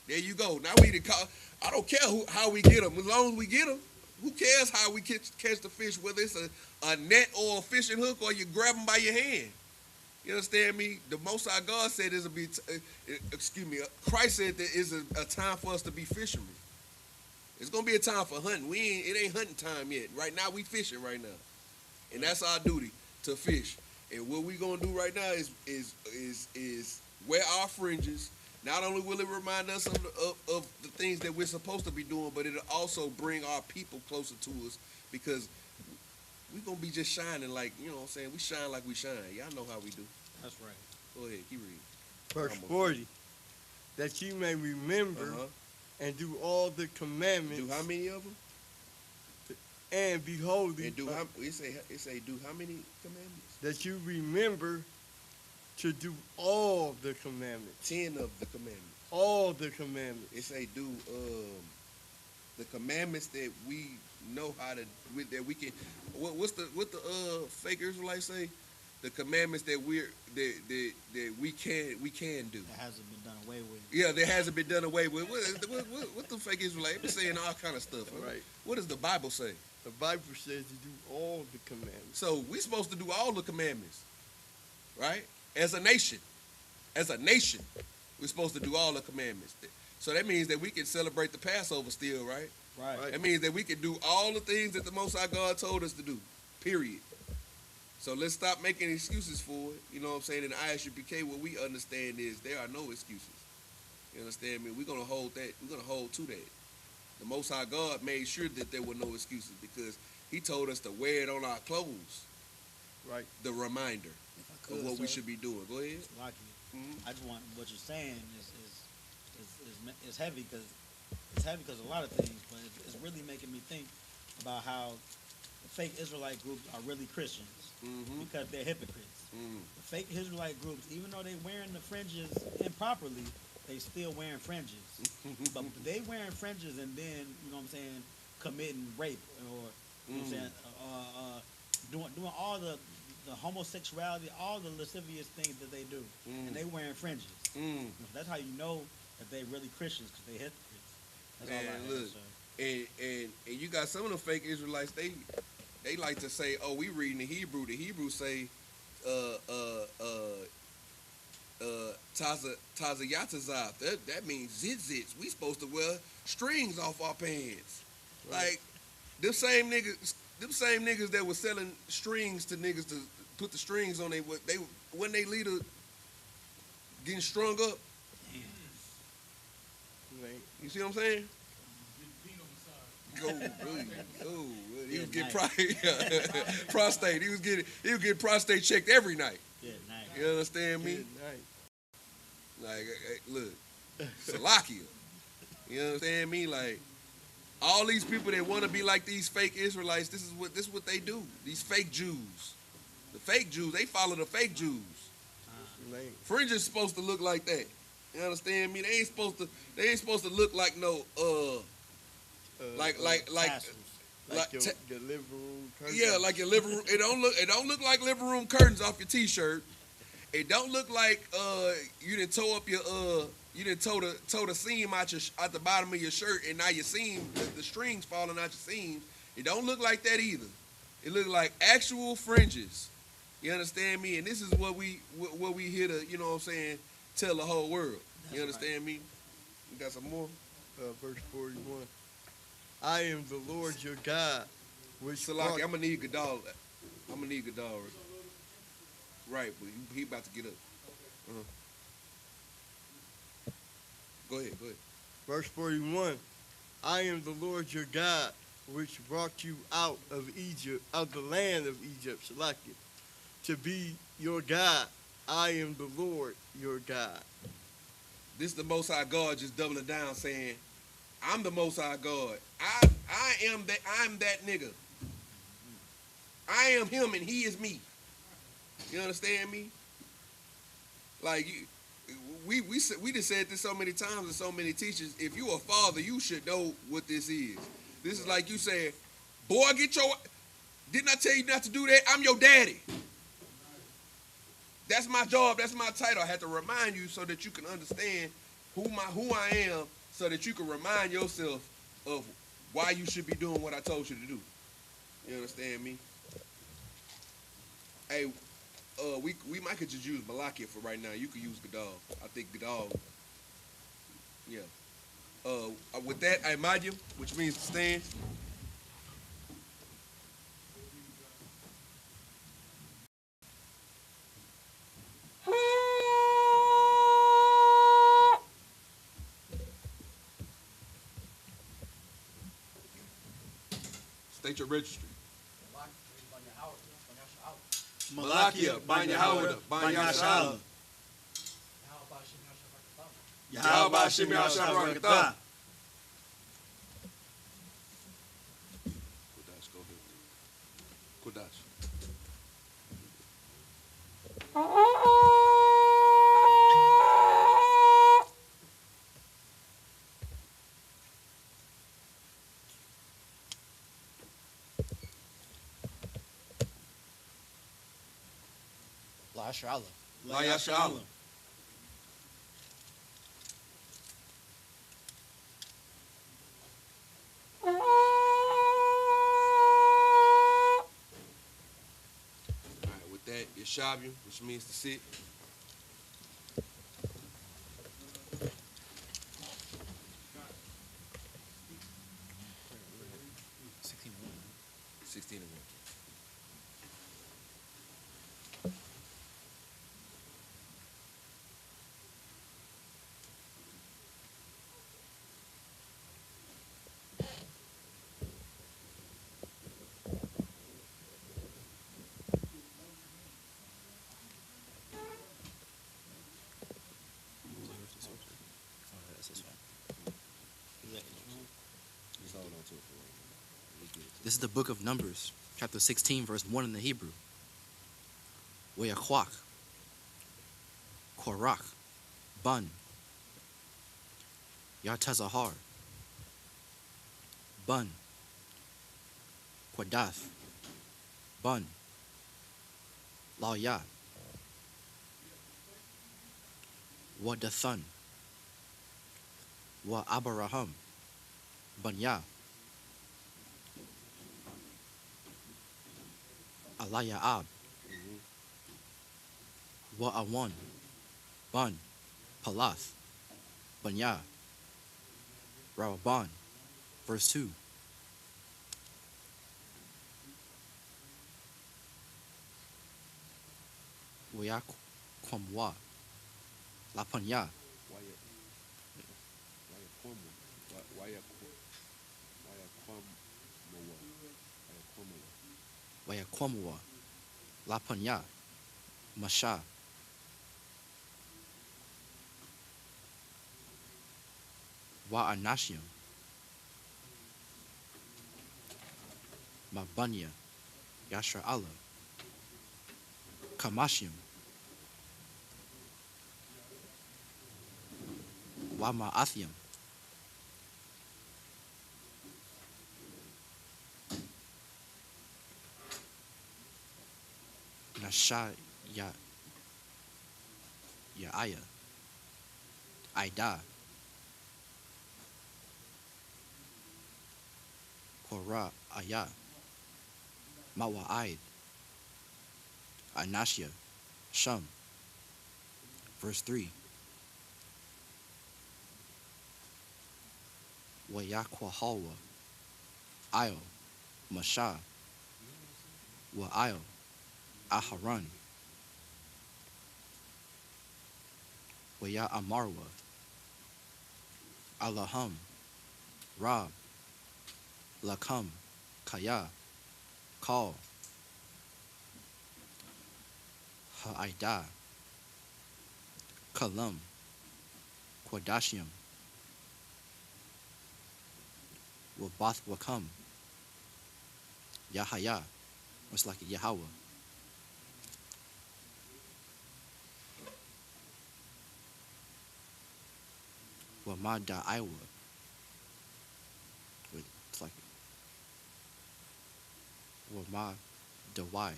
There you go. Now we call. I don't care how we get them. As long as we get them, who cares how we catch the fish, whether it's a net or a fishing hook or you grab them by your hand. You understand me? The Most High God said Christ said there is a time for us to be fishermen. It's going to be a time for hunting. It ain't hunting time yet. Right now we fishing right now. And that's our duty, to fish. And what we going to do right now is wear our fringes. Not only will it remind us of the things that we're supposed to be doing, but it'll also bring our people closer to us because we're going to be just shining like, you know what I'm saying? We shine like we shine. Y'all know how we do. That's right. Go ahead, keep reading. Verse 40, that you may remember and do all the commandments. Do how many of them? And be holy. And do it say do how many commandments? That you remember to do all the commandments. 10 of the commandments. All the commandments. It say do the commandments that we know how to, that we can. What the fake Israelites say? The commandments that we can do. That hasn't been done away with. Yeah, that hasn't been done away with. What the fake Israelites? They're saying all kind of stuff. Huh? Right. What does the Bible say? The Bible says to do all the commandments. So we're supposed to do all the commandments, right? As a nation, we're supposed to do all the commandments. So that means that we can celebrate the Passover still, right? Right. That means that we can do all the things that the Most High God told us to do, period. So let's stop making excuses for it. You know what I'm saying? In I.S.U.P.K, what we understand is there are no excuses. You understand me? We're going to hold that. We're going to hold to that. The Most High God made sure that there were no excuses because he told us to wear it on our clothes. Right. The reminder of what we should be doing. Go ahead. I just want, what you're saying is heavy because it's heavy because of a lot of things, but it's really making me think about how the fake Israelite groups are really Christians because they're hypocrites. The fake Israelite groups, even though they're wearing the fringes improperly, they still wearing fringes. But they wearing fringes and then, you know what I'm saying, committing rape or, you know what I'm saying, doing all the homosexuality, all the lascivious things that they do. And they wearing fringes. That's how you know that they really Christians because they hypocrites. That's all I look, and you got some of the fake Israelites, they like to say, oh, we reading the Hebrew. The Hebrew say, Tazayatazab. That means zit-zits. We supposed to wear strings off our pants. Right. Like, them same niggas that were selling strings to niggas to put the strings on when they leader getting strung up. You see what I'm saying? He was getting prostate. He was getting prostate checked every night. Yeah, night. You understand me? Like, look, Salakia. You understand me? Like, all these people that want to be like these fake Israelites, this is what they do. These fake Jews. The fake Jews, they follow the fake Jews. Fringe is supposed to look like that. You understand me? They ain't supposed to look like no like your living room curtains. Yeah, like your living room. It don't look like living room curtains off your t-shirt. It don't look like you didn't tow up your you didn't tow the seam out the bottom of your shirt and now your seam the strings falling out your seam. It don't look like that either. It look like actual fringes. You understand me? And this is what we here to, you know what I'm saying, tell the whole world. You understand me? You got some more? Verse 41. I am the Lord your God, which Salaki, I'm gonna need Gadal. I'm gonna need Gadal. Right, but he about to get up. Go ahead. verse 41, I am the Lord your God, which brought you out of Egypt, of the land of Egypt, Salaki, to be your God. I am the Lord your God. This is the Most High God just doubling down, saying, I'm the Most High God. I am that. I'm that nigga. I am him and he is me. You understand me? Like we just said this so many times and so many teachers. If you a father, you should know what this is. This is like you saying, boy, didn't I tell you not to do that? I'm your daddy. That's my job. That's my title. I had to remind you so that you can understand who I am, so that you can remind yourself of why you should be doing what I told you to do. You understand me? Hey, we might could just use Malakia for right now. You could use Gadal. I think Gadal. Yeah. With that, I imagine, which means to stand. State your registry. Malakia, Banya Howard, Banya Shala. Yahweh Shem Yahshua. Kodash, go ahead. Kodash. La Yashala. With that, Yeshavium, which means to sit. Sixteen and 1. This is the book of Numbers, chapter 16, verse 1 in the Hebrew. YAHANNA, Korach, Bun, Yartazahar, Bun, Quadath, Bun, La'ya, Wadathun, Wa Abaraham, Banya, Alayab, Wa'awan, Bun, Palath, Banya, Rawaban. Verse 2. Wayakwamwa, Lapanya, Wayakwamwa, Lapanya, Masha, Wa'anashim, Mabanya, Yashar Allah, Kamashim, Wa'ma'athiam, Nasha Ya'aya, Aida, Korah Aya, Mawa'id, Anashia, Shum. Verse 3. Wayakwahalwa, Io, Masha, Wa'il, Aharon, Waya Amarwa, Allahum, Rab, Lakam, Kaya, Kal, Ha'ida, Kalam, Quadashium, Wabath Wakam, Yahaya, it's like Yahweh. Wamada Iowa. It's like Wama Dawai.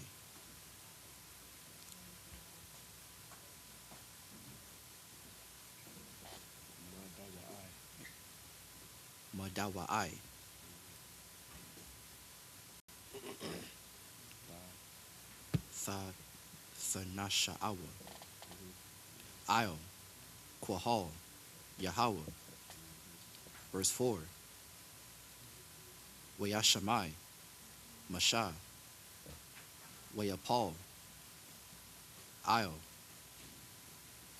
Madawai. Thanasha'awa. Io. Quahal. Yahweh. Verse 4. Wayashamai. Masha. Wayapal. Io.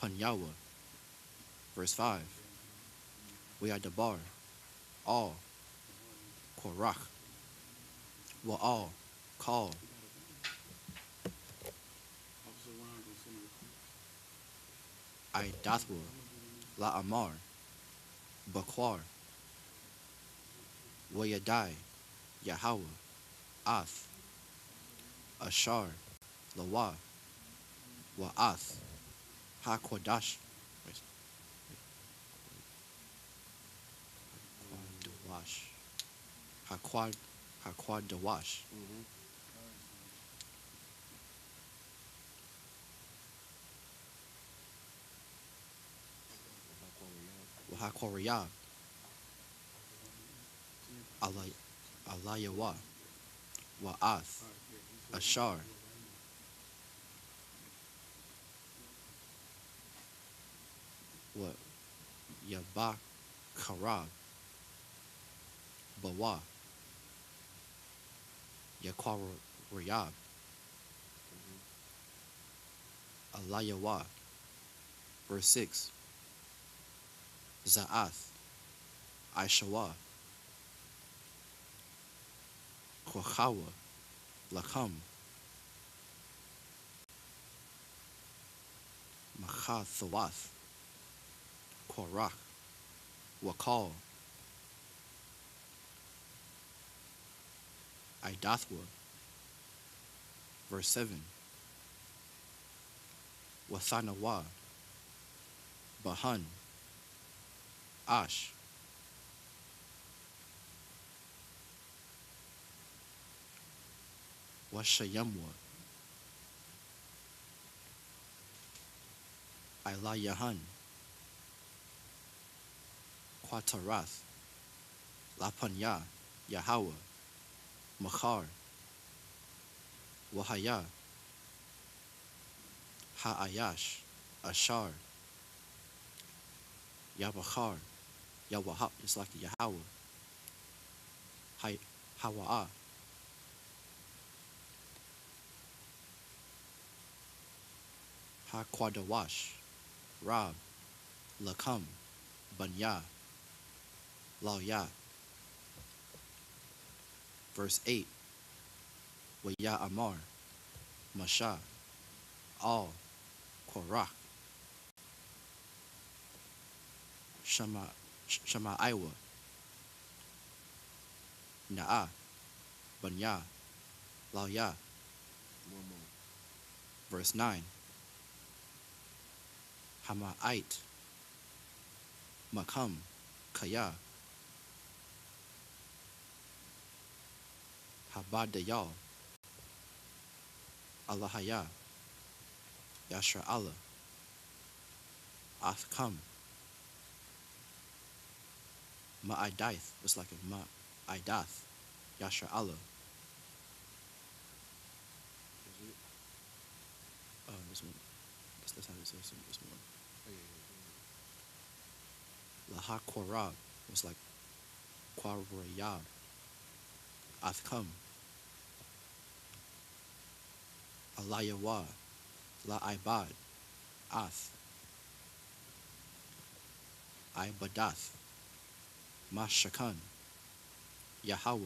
Panyawa. Verse 5. Wayadabar. All. Korach. Wa'al. Call. Idathwa. La Amar. Bakwar. Wayadai. Yahweh. Ath. Ashar. Lawa. Wa'ath. HaKwadash. Hakwadawash. Hakoriyab. Alayawa. Wa'ath. Ashar. Wa Yabakarab. Bawa. Yakwariyab. Alayawa. Verse 6. Za'ath. Aishawa. Kwachawa. Lakam. Machathawath. Korach. Wakal. Idathwa. Verse 7. Wathanawa. Bahan. Ash. Washayamwa. Ilayahan. Quatarath. Lapanya. Yahweh. Machar. Wahaya. Ha'ayash. Ashar. Yabachar. Yawahab. It's like Yahweh. Hawa'ah. HaKwadawash. Rab. Lakam. Banya. Lawya. Verse 8. Waya Amar. Masha. Al. Korach. Shama Iwa. Na'a. Banya. Lawya. Verse 9. Hama'ite. Makam. Kaya. Habadayal. Allahaya. Yashra Allah. Athkam. Ma'adaith was like a Ma'idath. Yashra Allah. This one. That's how it says this one. Laha Korab was like Kwarayab. Athkam. Alayawa, La Ibad, Ath, Ibadath, Mashakan, Yahweh,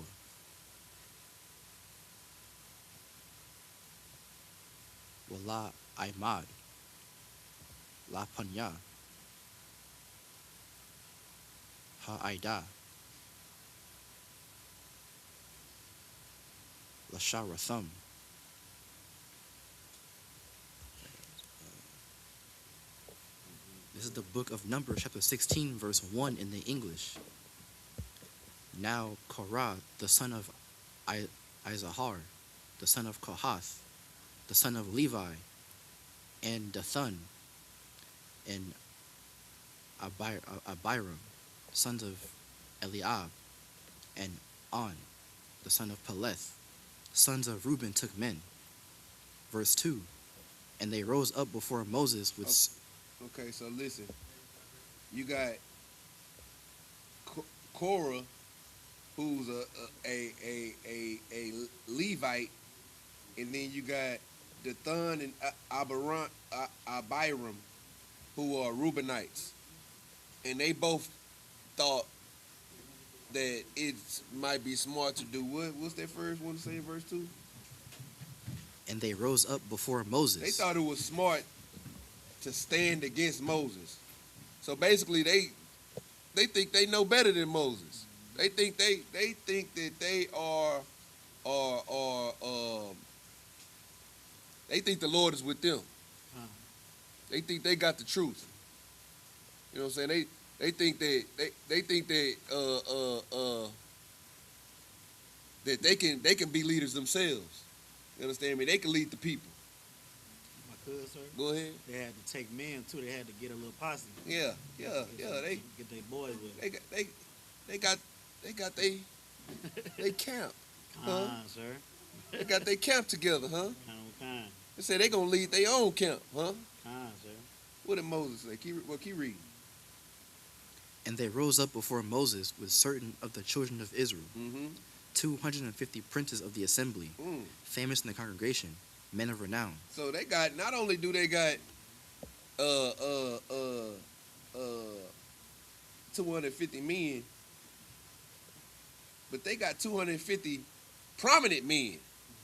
Wala Imad, La Panya, Ha'ida, La Sharathum. This is the book of Numbers, chapter 16, verse 1 in the English. Now Korah, the son of Izahar, the son of Kohath, the son of Levi, and Dathan, and Abiram, sons of Eliab, and On, the son of Peleth, sons of Reuben, took men. Verse 2, and they rose up before Moses with... Okay, so listen. You got Korah, who's a Levite, and then you got Dathan and Abiram, who are Reubenites, and they both thought that it might be smart to do what? What's that first one to say in verse 2? And they rose up before Moses. They thought it was smart to stand against Moses. So basically, they think they know better than Moses. They think that they are they think the Lord is with them. They think they got the truth. You know what I'm saying? They think that that they can be leaders themselves. You understand me? They can lead the people. Sir. Go ahead. They had to take men too. They had to get a little posse. Yeah. They get their boys with them. They got they camp. Sir. They got their camp together, huh? Kind. They say they gonna lead their own camp, huh? Sir. What did Moses say? Keep reading. And they rose up before Moses with certain of the children of Israel, 250 princes of the assembly, famous in the congregation, men of renown. So they got, not only do they got 250 men, but they got 250 prominent men.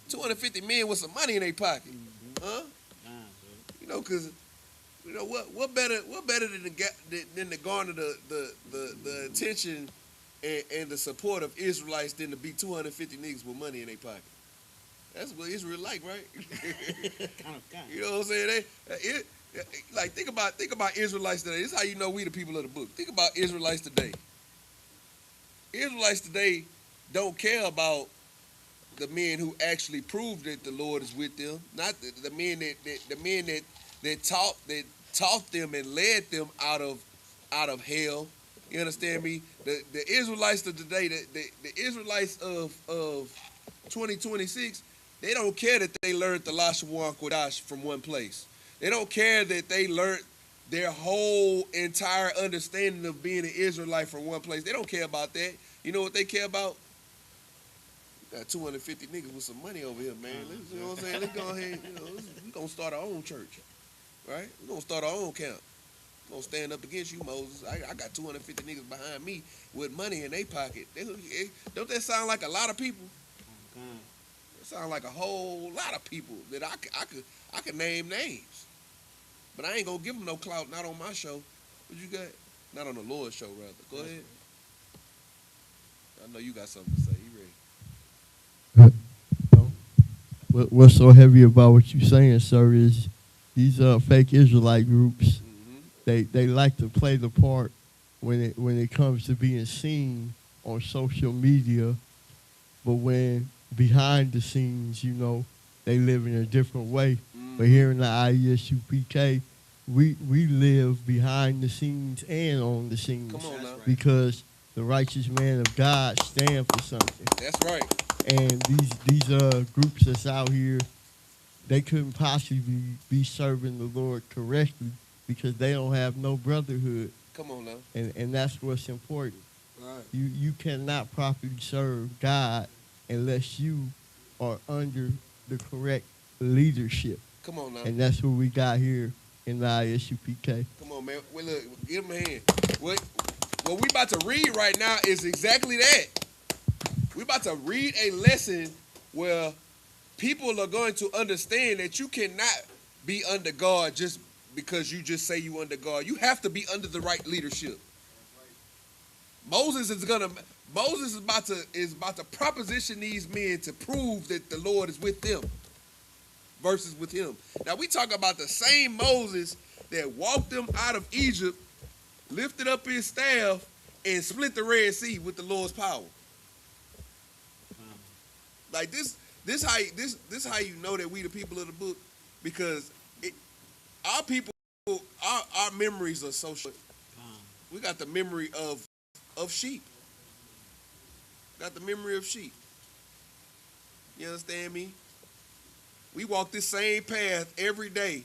250 men with some money in their pocket, huh? You know, cause you know what better than to garner the attention and the support of Israelites than to be 250 niggas with money in their pocket. That's what Israelite, right? Kind. You know what I'm saying? Think about Israelites today. This is how you know we the people of the book. Think about Israelites today. Israelites today don't care about the men who actually proved that the Lord is with them, not the men that taught them and led them out of hell. You understand me? The Israelites of today, the Israelites of 2026, they don't care that they learned the Lashawan Kodash from one place. They don't care that they learned their whole entire understanding of being an Israelite from one place. They don't care about that. You know what they care about? Got 250 niggas with some money over here, man. You know what I'm saying? Let's go ahead. We're going to start our own church, right? We're going to start our own camp. We're going to stand up against you, Moses. I got 250 niggas behind me with money in their pocket. Don't that sound like a lot of people? It sounds like a whole lot of people that I could name names. But I ain't going to give them no clout, not on my show. What you got? Not on the Lord's show, rather. Go ahead. I know you got something to say. You ready? What's so heavy about what you're saying, sir, is these fake Israelite groups, they like to play the part when it comes to being seen on social media, but when behind the scenes, you know, they live in a different way. But here in the I.S.U.P.K, we live behind the scenes and on the scenes. Come on now. Because the righteous man of God stand for something. That's right. And these groups that's out here, they couldn't possibly be serving the Lord correctly because they don't have no brotherhood. Come on now. And that's what's important. Right. You cannot properly serve God unless you are under the correct leadership. Come on now. And that's what we got here in the I.S.U.P.K. Come on, man. Well, look, give him a hand. What we about to read right now is exactly that. We about to read a lesson where people are going to understand that you cannot be under God just because you just say you under God. You have to be under the right leadership. Moses is about to proposition these men to prove that the Lord is with them versus with him. Now we talk about the same Moses that walked them out of Egypt, lifted up his staff, and split the Red Sea with the Lord's power. Like this how you know that we the people of the book, because our people, our memories are so short. We got the memory of sheep. Got the memory of sheep. You understand me? We walk this same path every day,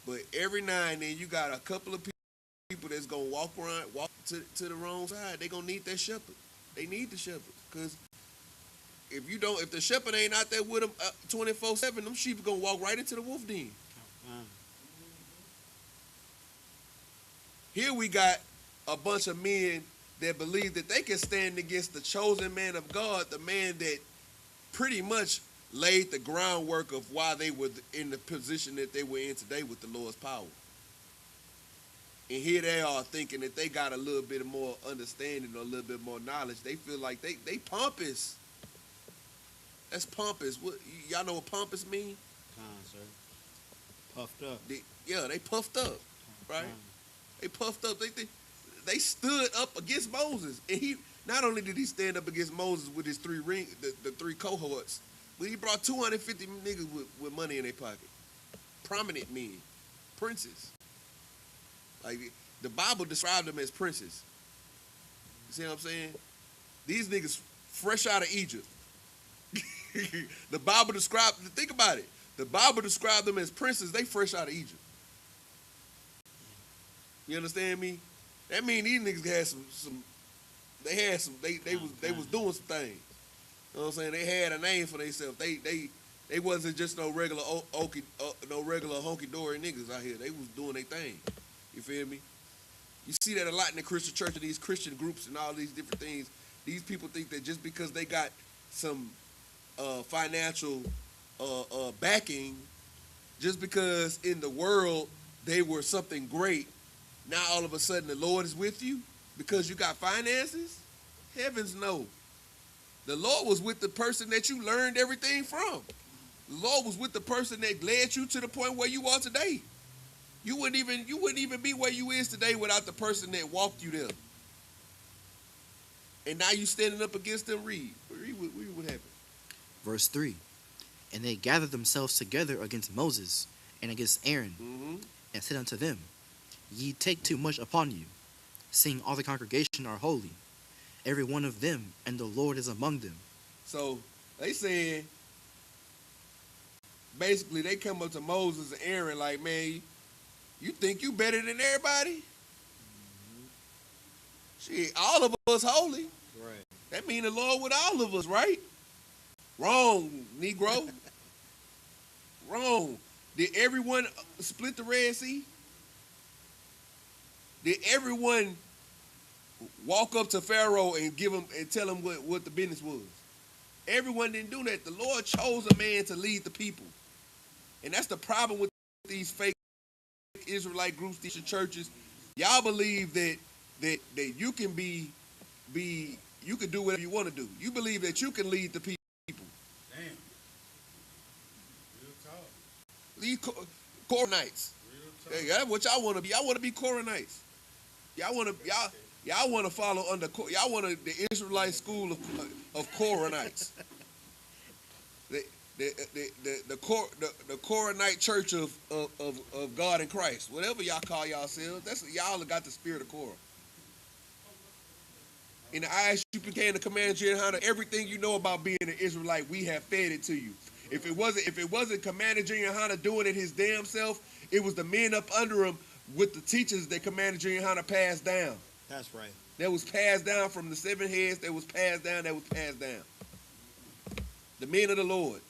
but every now and then you got a couple of people that's gonna walk to the wrong side. They gonna need that shepherd. They need the shepherd, because if the shepherd ain't out there with them 24/7, them sheep are gonna walk right into the wolf den. Here we got a bunch of men that believe that they can stand against the chosen man of God, the man that pretty much laid the groundwork of why they were in the position that they were in today with the Lord's power. And here they are thinking that they got a little bit more understanding or a little bit more knowledge. They feel like they pompous. That's pompous. What y'all know what pompous mean? Sir. Puffed up. They puffed up, right? They puffed up. They stood up against Moses, and he not only did he stand up against Moses with his the three cohorts, but he brought 250 niggas with money in their pocket, prominent men, princes. Like the Bible described them as princes. You see what I'm saying? These niggas fresh out of Egypt. The Bible described. Think about it. The Bible described them as princes. They fresh out of Egypt. You understand me? That mean these niggas had they was doing some things. You know what I'm saying? They had a name for themselves. They wasn't just no regular honky dory niggas out here. They was doing their thing. You feel me? You see that a lot in the Christian church and these Christian groups and all these different things. These people think that just because they got some financial backing, just because in the world they were something great, now all of a sudden the Lord is with you because you got finances? Heavens no. The Lord was with the person that you learned everything from. The Lord was with the person that led you to the point where you are today. You wouldn't even be where you is today without the person that walked you there. And now you standing up against them. Read what happened. Verse 3. And they gathered themselves together against Moses and against Aaron, and said unto them, Ye take too much upon you, seeing all the congregation are holy, every one of them, and the Lord is among them. So they saying, basically they come up to Moses and Aaron like, man, you think you better than everybody? Shit, all of us holy. Right. That mean the Lord with all of us, right? Wrong, Negro. Wrong. Did everyone split the Red Sea? Did everyone walk up to Pharaoh and tell him what the business was? Everyone didn't do that. The Lord chose a man to lead the people. And that's the problem with these fake Israelite groups, these churches. Y'all believe that you can you can do whatever you want to do. You believe that you can lead the people. Damn. Real talk. Lead Koranites. Hey, that's what y'all want to be. Y'all want to be Koranites. Y'all want to follow under. Y'all want the Israelite school of Koranites. The Koranite Church of God in Christ, whatever y'all call yourselves, that's y'all got the spirit of Korah. In the I.S.U.P.K and the Commander YAHANNA, everything you know about being an Israelite, we have fed it to you. If it wasn't Commander YAHANNA doing it his damn self, it was the men up under him with the teachers that Commander YAHANNA passed down. That's right. That was passed down from the 7 heads. That was passed down. The men of the Lord.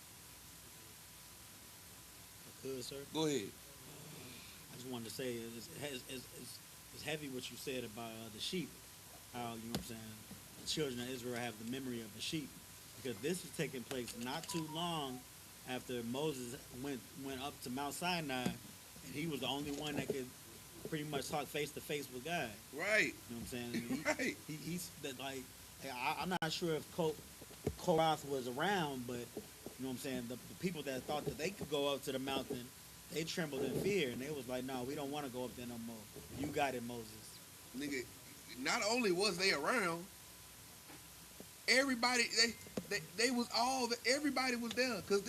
could, sir. Go ahead. I just wanted to say it's heavy what you said about the sheep. How, you know what I'm saying, the children of Israel have the memory of the sheep. Because this is taking place not too long after Moses went up to Mount Sinai, and he was the only one that could pretty much talk face to face with God. Right. You know what I'm saying? Right. He's that, like, I'm not sure if Korath was around, but you know what I'm saying, the people that thought that they could go up to the mountain, they trembled in fear, and they was like, no, we don't want to go up there no more. You got it, Moses. Nigga, not only was they around, everybody they was everybody was there, because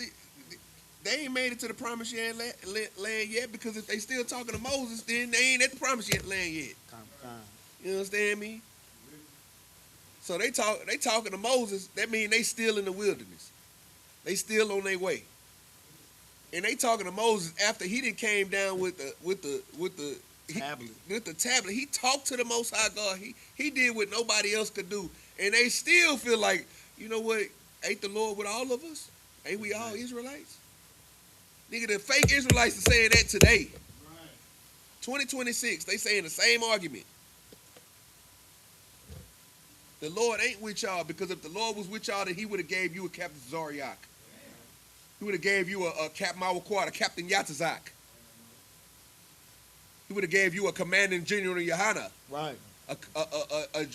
they ain't made it to the promised land yet, because if they still talking to Moses, then they ain't at the promised land yet. You understand me? So they talking to Moses. That means they still in the wilderness. They still on their way. And they talking to Moses after he done came down with the tablet. He talked to the Most High God. He did what nobody else could do. And they still feel like, you know what? Ain't the Lord with all of us? Ain't we all Israelites? Nigga, the fake Israelites are saying that today. 2026, they saying the same argument. The Lord ain't with y'all, because if the Lord was with y'all, then he would have gave you a Captain Zariak. He would have gave you a Cap Mawakwad, a Captain Yatazak. He would have gave you a Commanding General YAHANNA. Right.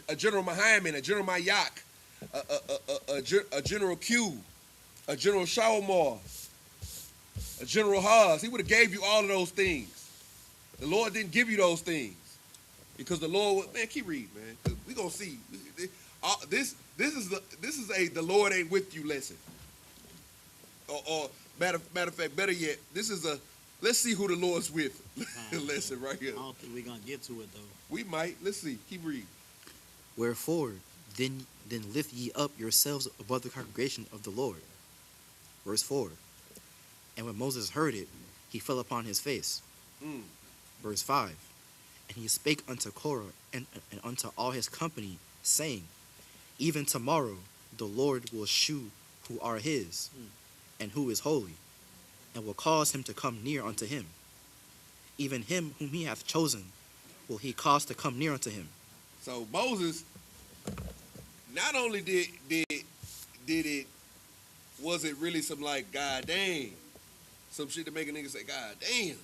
A General Muhammad, a General Mayak, a General Q, a General Shalimar, a General Haas. He would have gave you all of those things. The Lord didn't give you those things, because the Lord, man, keep reading, man. 'Cause we gonna see. This is the Lord ain't with you lesson. Or matter of fact, better yet, this is a let's see who the Lord's with lesson right here. I don't think we're gonna get to it though. We might. Let's see. Keep reading. Wherefore, then lift ye up yourselves above the congregation of the Lord. Verse 4. And when Moses heard it, he fell upon his face. Verse 5. And he spake unto Korah and unto all his company, saying, Even tomorrow the Lord will shew who are his, and who is holy, and will cause him to come near unto him. Even him whom he hath chosen will he cause to come near unto him. So Moses, not only did it, was it really some like, God dang, some shit to make a nigga say, God damn.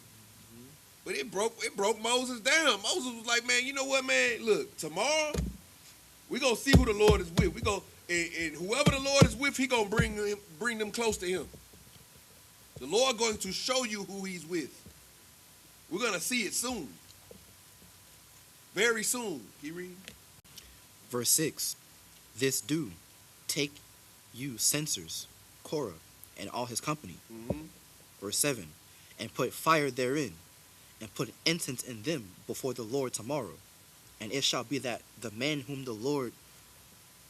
But it broke Moses down. Moses was like, man, you know what, man? Look, tomorrow, we gonna see who the Lord is with. We go and whoever the Lord is with, he gonna bring them close to him. The Lord going to show you who he's with. We're gonna see it soon. Very soon. Keep reading. Verse 6. This do, take you censers, Korah, and all his company. Verse 7. And put fire therein, and put incense in them before the Lord tomorrow. And it shall be that the man whom the Lord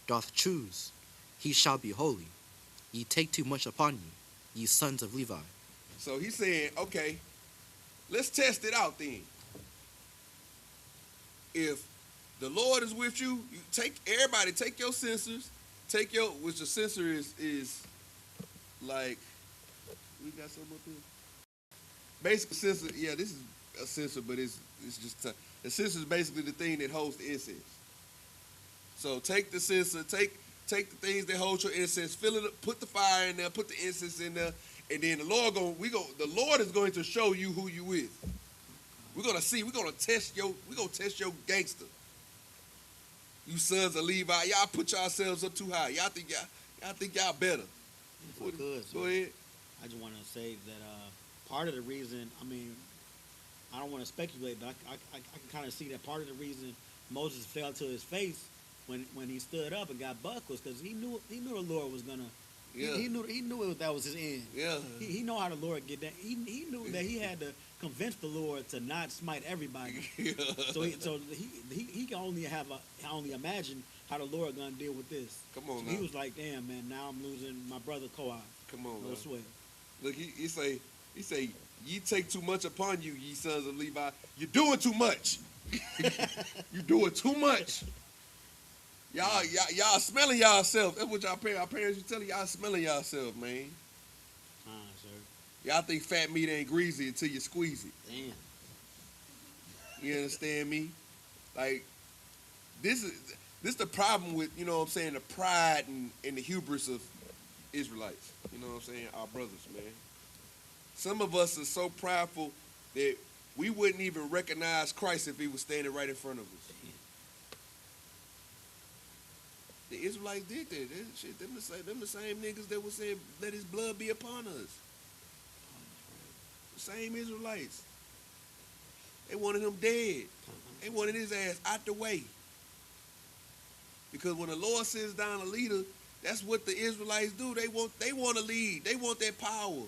doth choose, he shall be holy. Ye take too much upon you, ye sons of Levi. So he's saying, okay, let's test it out then. If the Lord is with you, take your censers, which the censer is like, we got something up here? Basic censer, yeah, this is a censer, but it's just, the censer is basically the thing that holds the incense. So take the censer, take the things that hold your incense, fill it up, put the fire in there, put the incense in there, and then the Lord is going to show you who you with. We're gonna test your gangster. You sons of Levi, y'all put yourselves up too high. Y'all think y'all better. If I could, Go ahead. I just want to say that part of the reason, I mean, I don't want to speculate, but I can kind of see that part of the reason Moses fell to his face when he stood up and got bucked was because he knew the Lord was gonna. Yeah. He knew that was his end. Yeah. He know how the Lord get that. He knew that he had to convince the Lord to not smite everybody. Yeah. So he can only imagine how the Lord gonna deal with this. Come on, so now. He was like, damn man, now I'm losing my brother Koah. Come on, no sweat. Look, he say, ye take too much upon you, ye sons of Levi. You're doing too much. You're doing too much. Y'all smelling y'allself. That's what our parents were telling y'all smelling y'allself, man. Sir. Y'all think fat meat ain't greasy until you squeeze it. Damn. You understand me? Like, this is the problem with, you know what I'm saying, the pride and the hubris of Israelites. You know what I'm saying? Our brothers, man. Some of us are so prideful that we wouldn't even recognize Christ if he was standing right in front of us. The Israelites did that. Shit, them the same niggas that was saying, let his blood be upon us. The same Israelites. They wanted him dead. They wanted his ass out the way. Because when the Lord sends down a leader, that's what the Israelites do. They want to lead. They want that power.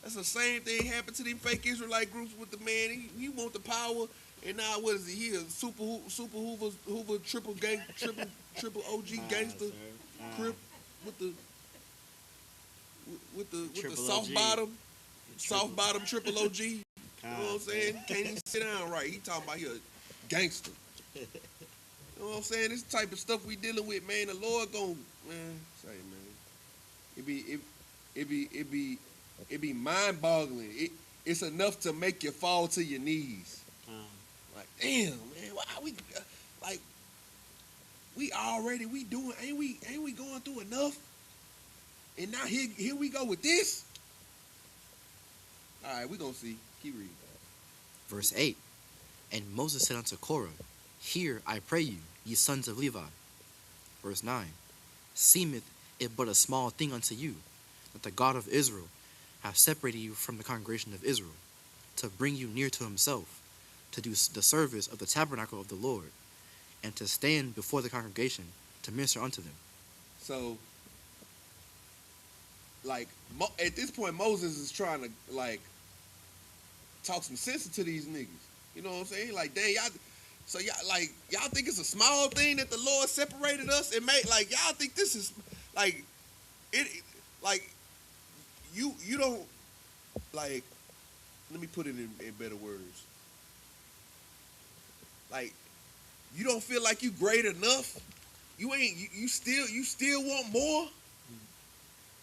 That's the same thing happened to them fake Israelite groups with the man. He want the power, and now what is he? He a super Hoover triple OG gangster crip with the soft bottom triple OG. You know what I'm saying? Can't even sit down right. He talking about he a gangster. You know what I'm saying? This type of stuff we dealing with, man. The Lord gon' say, man. It be mind-boggling. It's enough to make you fall to your knees. Like, damn, man, why we like we doing? Ain't we going through enough? And now here we go with this. All right, we gonna see. Keep reading. Verse 8. And Moses said unto Korah, Hear, I pray you, ye sons of Levi. Verse 9. Seemeth it but a small thing unto you, that the God of Israel hath separated you from the congregation of Israel, to bring you near to himself, to do the service of the tabernacle of the Lord, and to stand before the congregation to minister unto them. So, like, at this point, Moses is trying to, like, talk some sense to these niggas. You know what I'm saying? Like, dang, y'all think it's a small thing that the Lord separated us and made, like, y'all think this is, like, you don't, like, let me put it in better words. Like, you don't feel like you great enough? You still want more?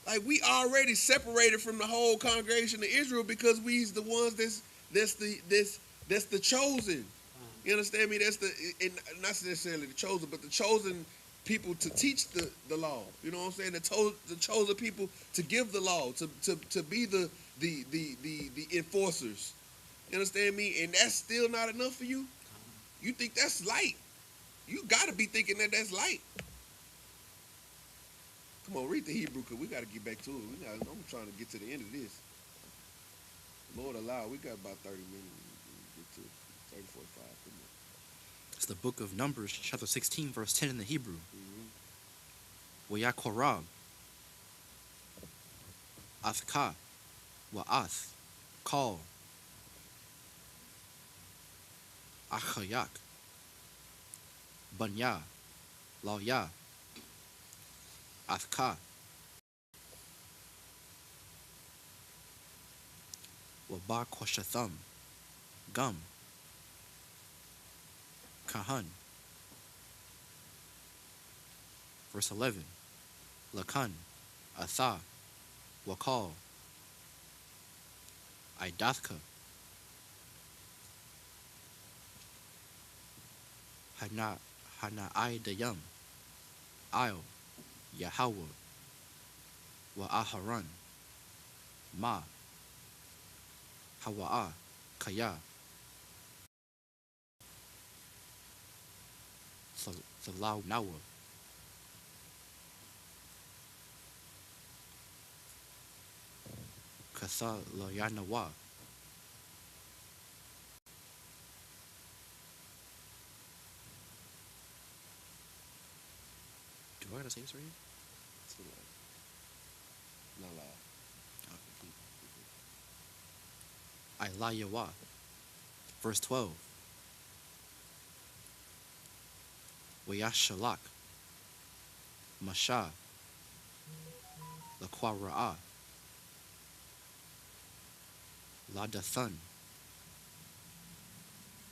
Like, we already separated from the whole congregation of Israel because we's the ones that's the chosen. You understand me? And not necessarily the chosen, but the chosen people to teach the law. You know what I'm saying? The chosen people to give the law, to be the enforcers. You understand me? And that's still not enough for you? You think that's light? You got to be thinking that that's light. Come on, read the Hebrew, because we got to get back to it. I'm trying to get to the end of this. Lord allow, we got about 30 minutes. Get to 30, 45. Come on. It's the book of Numbers, chapter 16, verse 10 in the Hebrew. Wayakorab, I.S.U.P.K, Wa'ath, Call, Achayak, Banya, Lawya, I.S.U.P.K, Waba Koshatham, Gum, Kahan. Verse 11. Lakan, Atha, Wakal, Idathka, Hanai Dayam, Io, Yahweh, Wa'aharan, Ma, Hawa'a, Kaya, Salau Nawa. Kasa Loyanawa. Do I gotta say this right here? It's not loud. Ilayawa. Verse 12. Wayashalak. Masha. Laquara'a. Ladathan.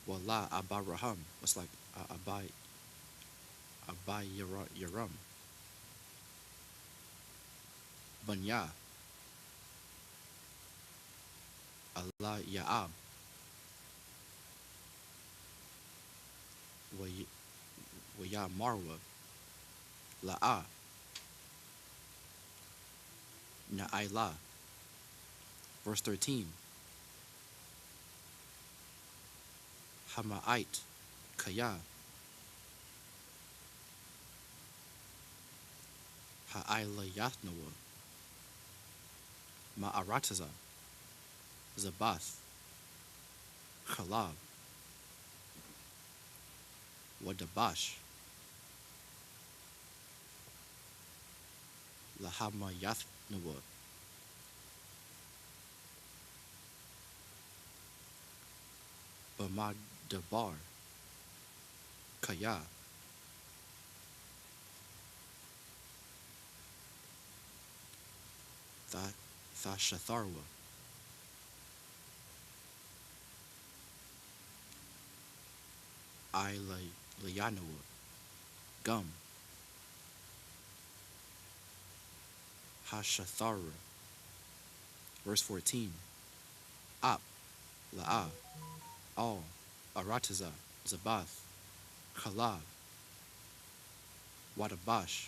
Wala Abaraham. It's like Abai Yaram. Banya. La Ya'ab. Wa Ya Marwa. La'a. Na'ila. Verse 13. Hama'ite. Kaya. Ha'ila Yathnawa. Ma'arataza. Zabath. Khalab. Wadabash. Lahama Yathnawa. Bamadabar. Kaya. Thashatharwa. Lianawa. Gum. Hashathara. Verse 14. Ap. La'a. Al. Arataza. Zabath. Khalab. Wadabash.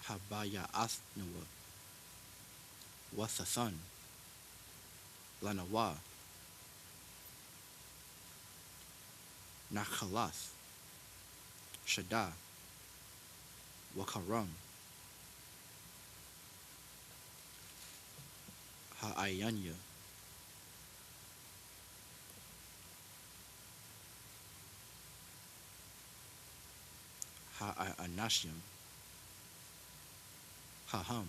Habaya Athnawa. Wathathan. Lanawa. Nakhalath. Shada. Wakaram. Ha'ayanya. Ha'anashim. Haham.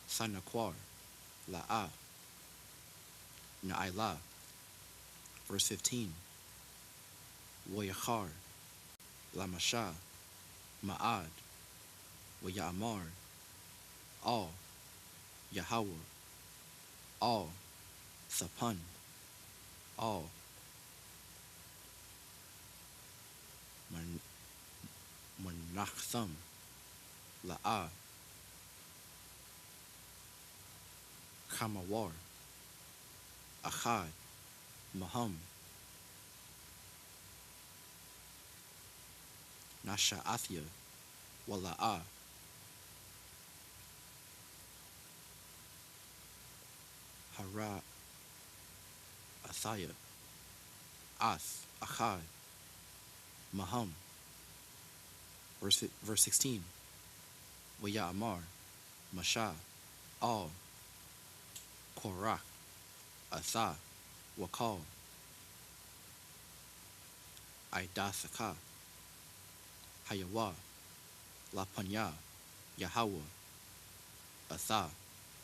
Sanakwar. La'a. Na'ila. Verse 15. Wayachar. Lamasha. Ma'ad. Wayamar. All. Yahweh. All. Sapan. All. Manachtham. La'a. Kamawar. Achad. Maham. Nasha'athya. Wala'a. Hara. Athaya. Ath. Achad. Maham. Verse 16. Waya'amar. Masha. Al. Korach. Atha. Wakal. Idathaka. Hayawa. Lapanya. Yahweh. Atha.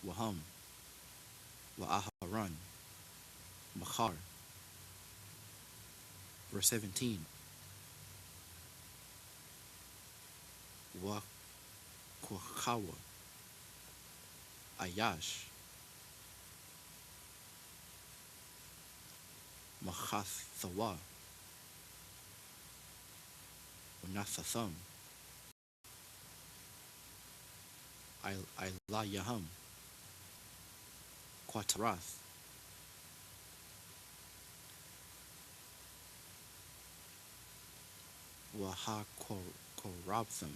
Waham. Wa'aharan. Machar. Verse 17. Wakwachawa. Ayash. Machathawa. Unathatham. Ilayaham. Quatarath. Wahakorabtham.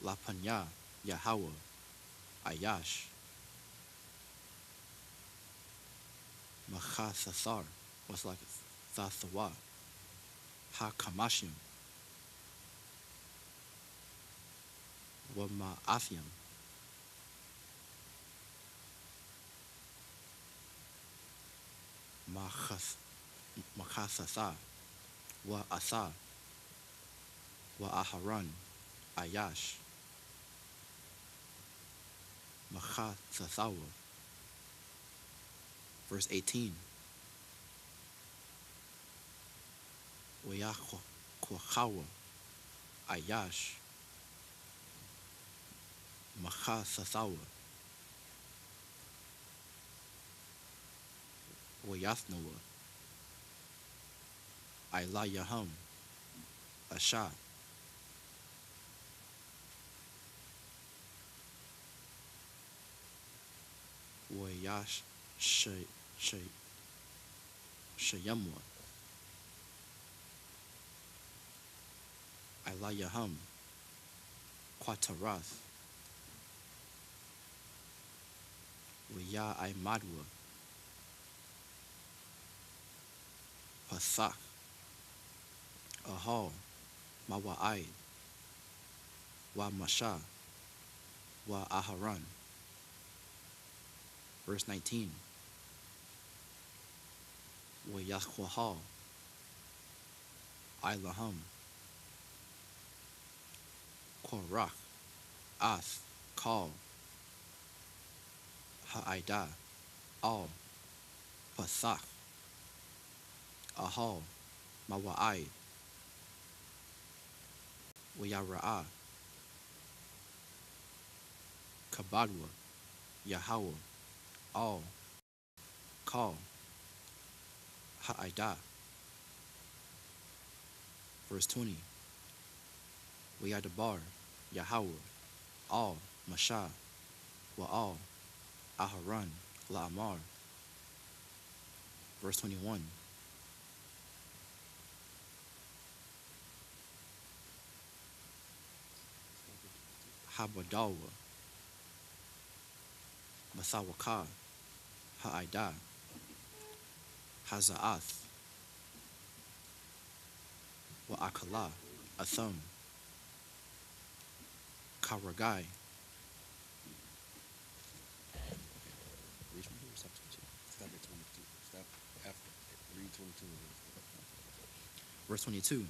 Lapanya. Yahweh. Ayash. Machathathar was like Thathawa. Hakamashim. Wama'athiam. Machathatha. Wa'atha. Wa'aharan. Ayash. Machathathawa. Verse 18. Wayakwachawa. Ayash. Machathathawa. Wayathnawa. Ilayaham. Asha. Wayash Shayamwa. Ilayahum. Quatarath. Waya Imadwa. Pathak. Ahal. Mawa'ai. Wa Masha. Wa Aharan. Verse 19. Wa Yahwahal. Ilahum. Korach. Ath. Kal. Ha'ida. Al. Pathak. Ahal. Mawa'ai. Wa Yara'ah. Kabadwa. Yahweh. Al. Kal. Ha'ida. Verse 20. Wayadabar. Yahweh. Al. Masha. Wa Al. Aharan. La'amar. Verse 21. Habadawa. Mathawaka. Ha'ida. Haza'ath. Wa Akala. Atham. Karagai. Reach me here. Stop 22. Stop at 22. Stop after. Read 22. Verse 22.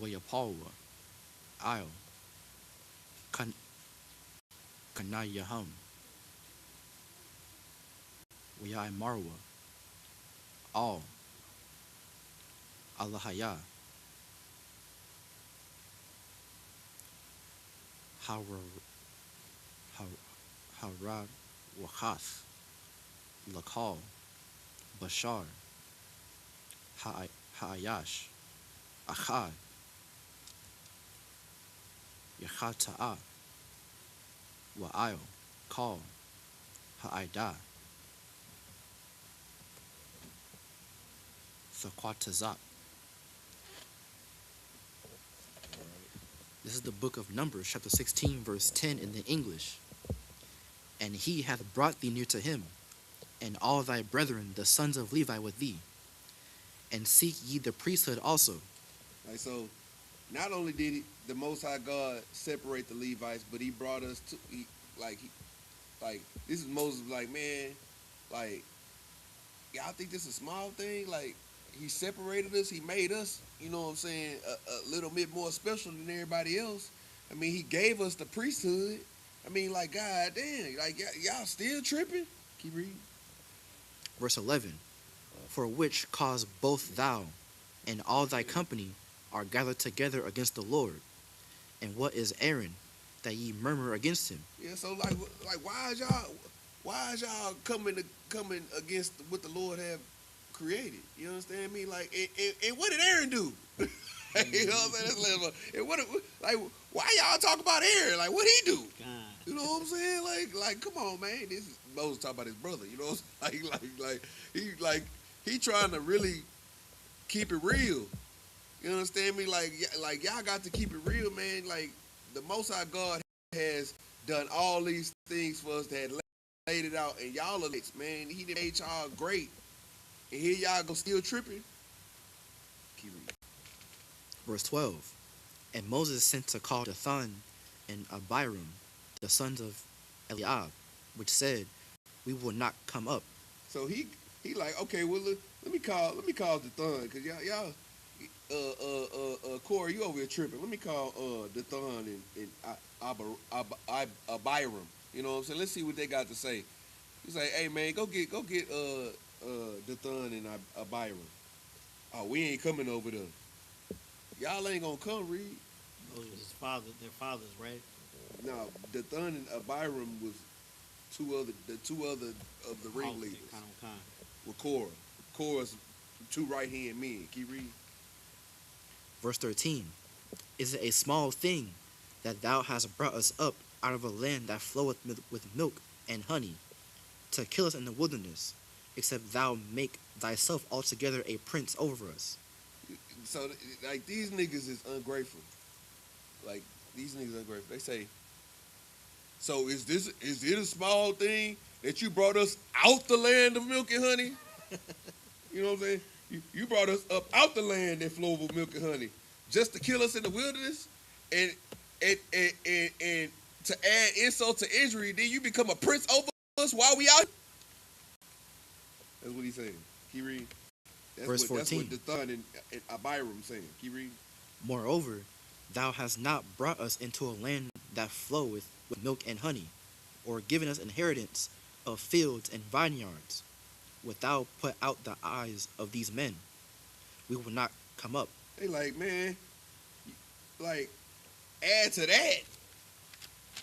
Wayapalwa. I'll. Kanayahum. Wayai Marwa. Al. Allahaya. Harad Wachath. Lakal. Bashar. Ha'ayash. Achad. Yachata'a. Wa'il. Kal. Ha'ida. Thaquatazat. This is the book of Numbers, chapter 16, verse 10 in the English. And he hath brought thee near to him, and all thy brethren, the sons of Levi, with thee. And seek ye the priesthood also. Like, so, not only did the Most High God separate the Levites, but he brought us to, this is Moses, like, man, like, y'all think this is a small thing? Like, he separated us, he made us, you know what I'm saying, a little bit more special than everybody else. I mean, he gave us the priesthood. I mean, like, God damn, like, y'all still tripping? Keep reading. Verse 11. For which cause both thou and all thy company are gathered together against the Lord. And what is Aaron, that ye murmur against him? Yeah, so like why is y'all coming against what the Lord have created? You understand me? Like, and what did Aaron do? You know what I'm saying? And why y'all talk about Aaron? Like, what he do? God. You know what I'm saying? Like, come on, man. This is Moses talking about his brother. You know what I'm saying? He trying to really keep it real. You understand me? Like y'all got to keep it real, man. Like, the Most High God has done all these things for us, that laid it out, and y'all are man. He done made y'all great, and here y'all go still tripping. Keep reading. Verse 12. And Moses sent to call Dathan and Abiram, the sons of Eliab, which said, we will not come up. So he like, okay, well, let me call Dathan, because y'all Corey, you over here tripping. Let me call Dathan and Abiram. You know what I'm saying? Let's see what they got to say. He's like, hey man, go get Dathan and Abiram. Oh, we ain't coming over there. Y'all ain't gonna come, Reed. Those was his father, their fathers, right? No, Dathan and Abiram was the two other of the ringleaders. With Korah. Korah's two right-hand men. Keep reading. Verse 13. Is it a small thing that thou hast brought us up out of a land that floweth with milk and honey, to kill us in the wilderness, except thou make thyself altogether a prince over us. So, like, these niggas is ungrateful. Like, these niggas ungrateful. They say, so is it a small thing that you brought us out the land of milk and honey? You know what I'm saying? You brought us up out the land that flowed with milk and honey just to kill us in the wilderness? And to add insult to injury, then you become a prince over us while we out? That's what he's saying. Keep reading. Verse 14. That's what Dathan and Abiram saying. Keep reading. Moreover, thou hast not brought us into a land that floweth with milk and honey, or given us inheritance of fields and vineyards. Wilt thou put out the eyes of these men? We will not come up. They like, man, like, add to that,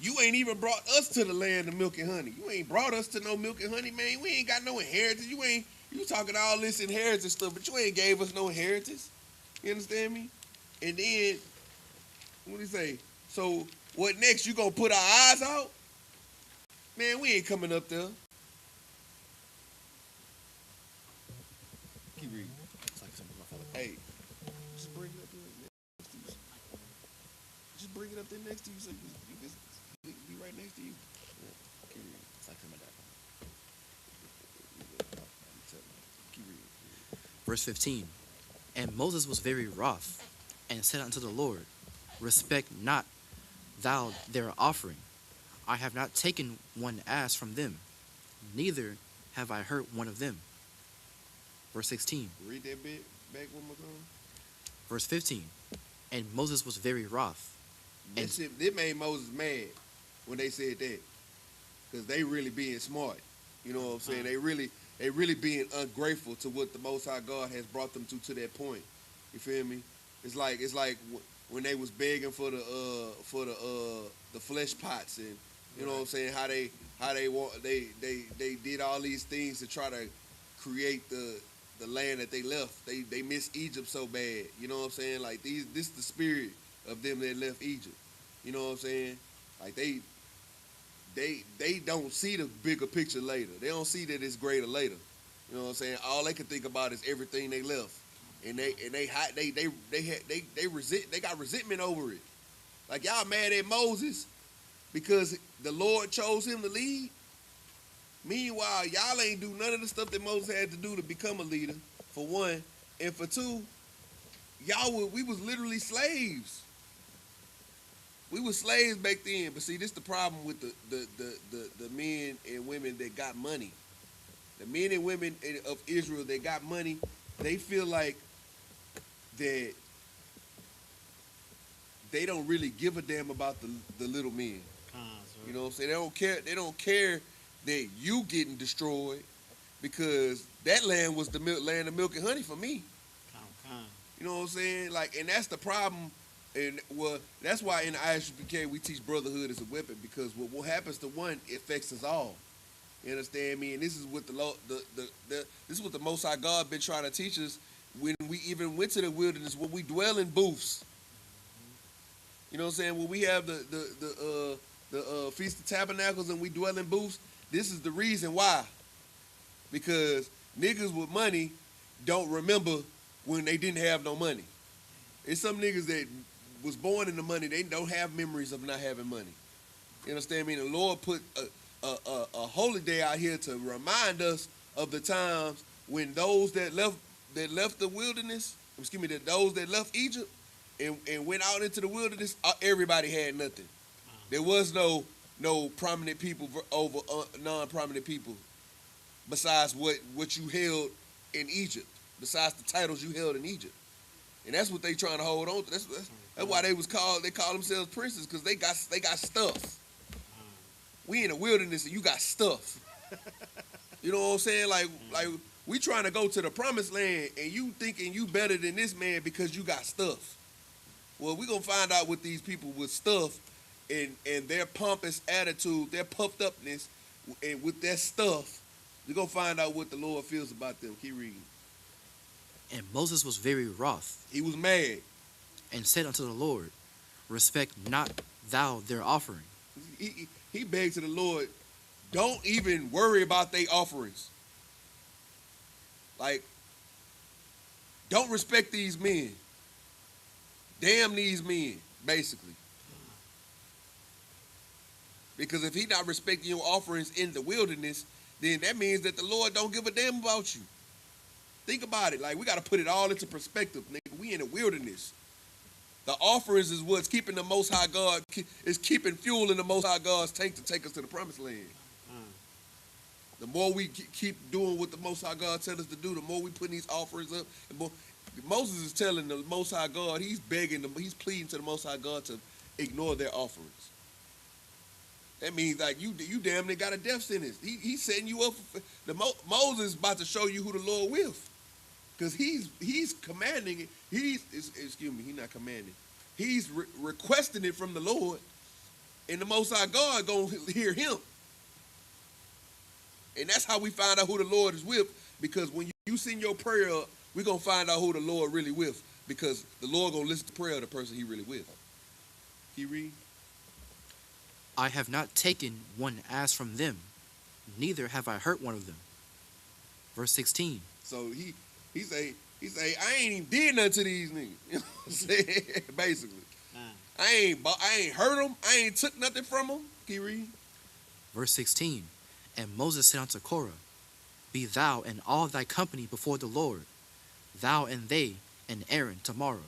you ain't even brought us to the land of milk and honey. You ain't brought us to no milk and honey, man. We ain't got no inheritance. You talking all this inheritance stuff, but you ain't gave us no inheritance. You understand me? And then, what do you say? So, what next? You gonna put our eyes out? Man, we ain't coming up there. Keep reading. Hey, just bring it up there next to you. Just bring it up there next to you so you can be right next to you. Yeah. Keep reading. It's like some of that. Keep reading. Verse 15. And Moses was very wroth, and said unto the Lord, Respect not thou their offering. I have not taken one ass from them, neither have I hurt one of them. Verse 16. Read that bit back one more time. Verse 15. And Moses was very wroth. It made Moses mad when they said that, because they really being smart. You know what I'm saying? They really being ungrateful to what the Most High God has brought them to that point. You feel me? It's like when they was begging for the flesh pots, and you know what I'm saying, how they did all these things to try to create the land that they left. They missed Egypt so bad. You know what I'm saying? Like this is the spirit of them that left Egypt. You know what I'm saying? Like they don't see the bigger picture later. They don't see that it's greater later. You know what I'm saying? All they can think about is everything they left, and they got resentment over it. Like, y'all mad at Moses because the Lord chose him to lead. Meanwhile, y'all ain't do none of the stuff that Moses had to do to become a leader, for one, and for two, we was literally slaves. We were slaves back then, but see, this the problem with the men and women that got money. The men and women of Israel that got money, they feel like that they don't really give a damn about the little men. You know what I'm saying? They don't care that you getting destroyed, because that land was the land of milk and honey for me. You know what I'm saying? Like, and that's the problem. And well, that's why in the I.S.U.P.K we teach brotherhood as a weapon, because what happens to one affects us all. You understand me? And this is what this is what the Most High God been trying to teach us when we even went to the wilderness, when we dwell in booths. You know what I'm saying? When we have the Feast of Tabernacles and we dwell in booths, this is the reason why. Because niggas with money don't remember when they didn't have no money. It's some niggas that was born in the money, they don't have memories of not having money. You understand me? The Lord put a holy day out here to remind us of the times when those that left the wilderness, those that left Egypt and went out into the wilderness, everybody had nothing. There was no prominent people over non-prominent people, besides what you held in Egypt, besides the titles you held in Egypt. And that's what they trying to hold on to. That's why they call themselves princes, because they got stuff. We in the wilderness and you got stuff. You know what I'm saying? Like we trying to go to the promised land and you thinking you better than this man because you got stuff. Well, we gonna find out what these people with stuff and their pompous attitude, their puffed upness, and with their stuff, we're gonna find out what the Lord feels about them. Keep reading. And Moses was very wroth. He was mad. And said unto the Lord, Respect not thou their offering. He begged to the Lord, don't even worry about their offerings. Like, don't respect these men. Damn these men, basically. Because if he not respecting your offerings in the wilderness, then that means that the Lord don't give a damn about you. Think about it. Like, we got to put it all into perspective, nigga. We in the wilderness. The offerings is what's keeping the Most High God, is keeping fuel in the Most High God's tank to take us to the promised land. The more we keep doing what the Most High God tells us to do, the more we put these offerings up. The more, Moses is telling the Most High God, he's begging them, he's pleading to the Most High God to ignore their offerings. That means like you damn near got a death sentence. He's setting you up. Moses is about to show you who the Lord with, because he's commanding it. He's not commanding. He's requesting it from the Lord, and the Most High God gonna hear him. And that's how we find out who the Lord is with, because when you send your prayer up, we're going to find out who the Lord really with, because the Lord going to listen to prayer of the person he really with. Can you read? I have not taken one ass from them, neither have I hurt one of them. Verse 16. So he say, I ain't even did nothing to these niggas. You know what I'm saying? Basically. I ain't hurt them. I ain't took nothing from them. Can you read? Verse 16. And Moses said unto Korah, be thou and all thy company before the Lord, thou and they and Aaron tomorrow.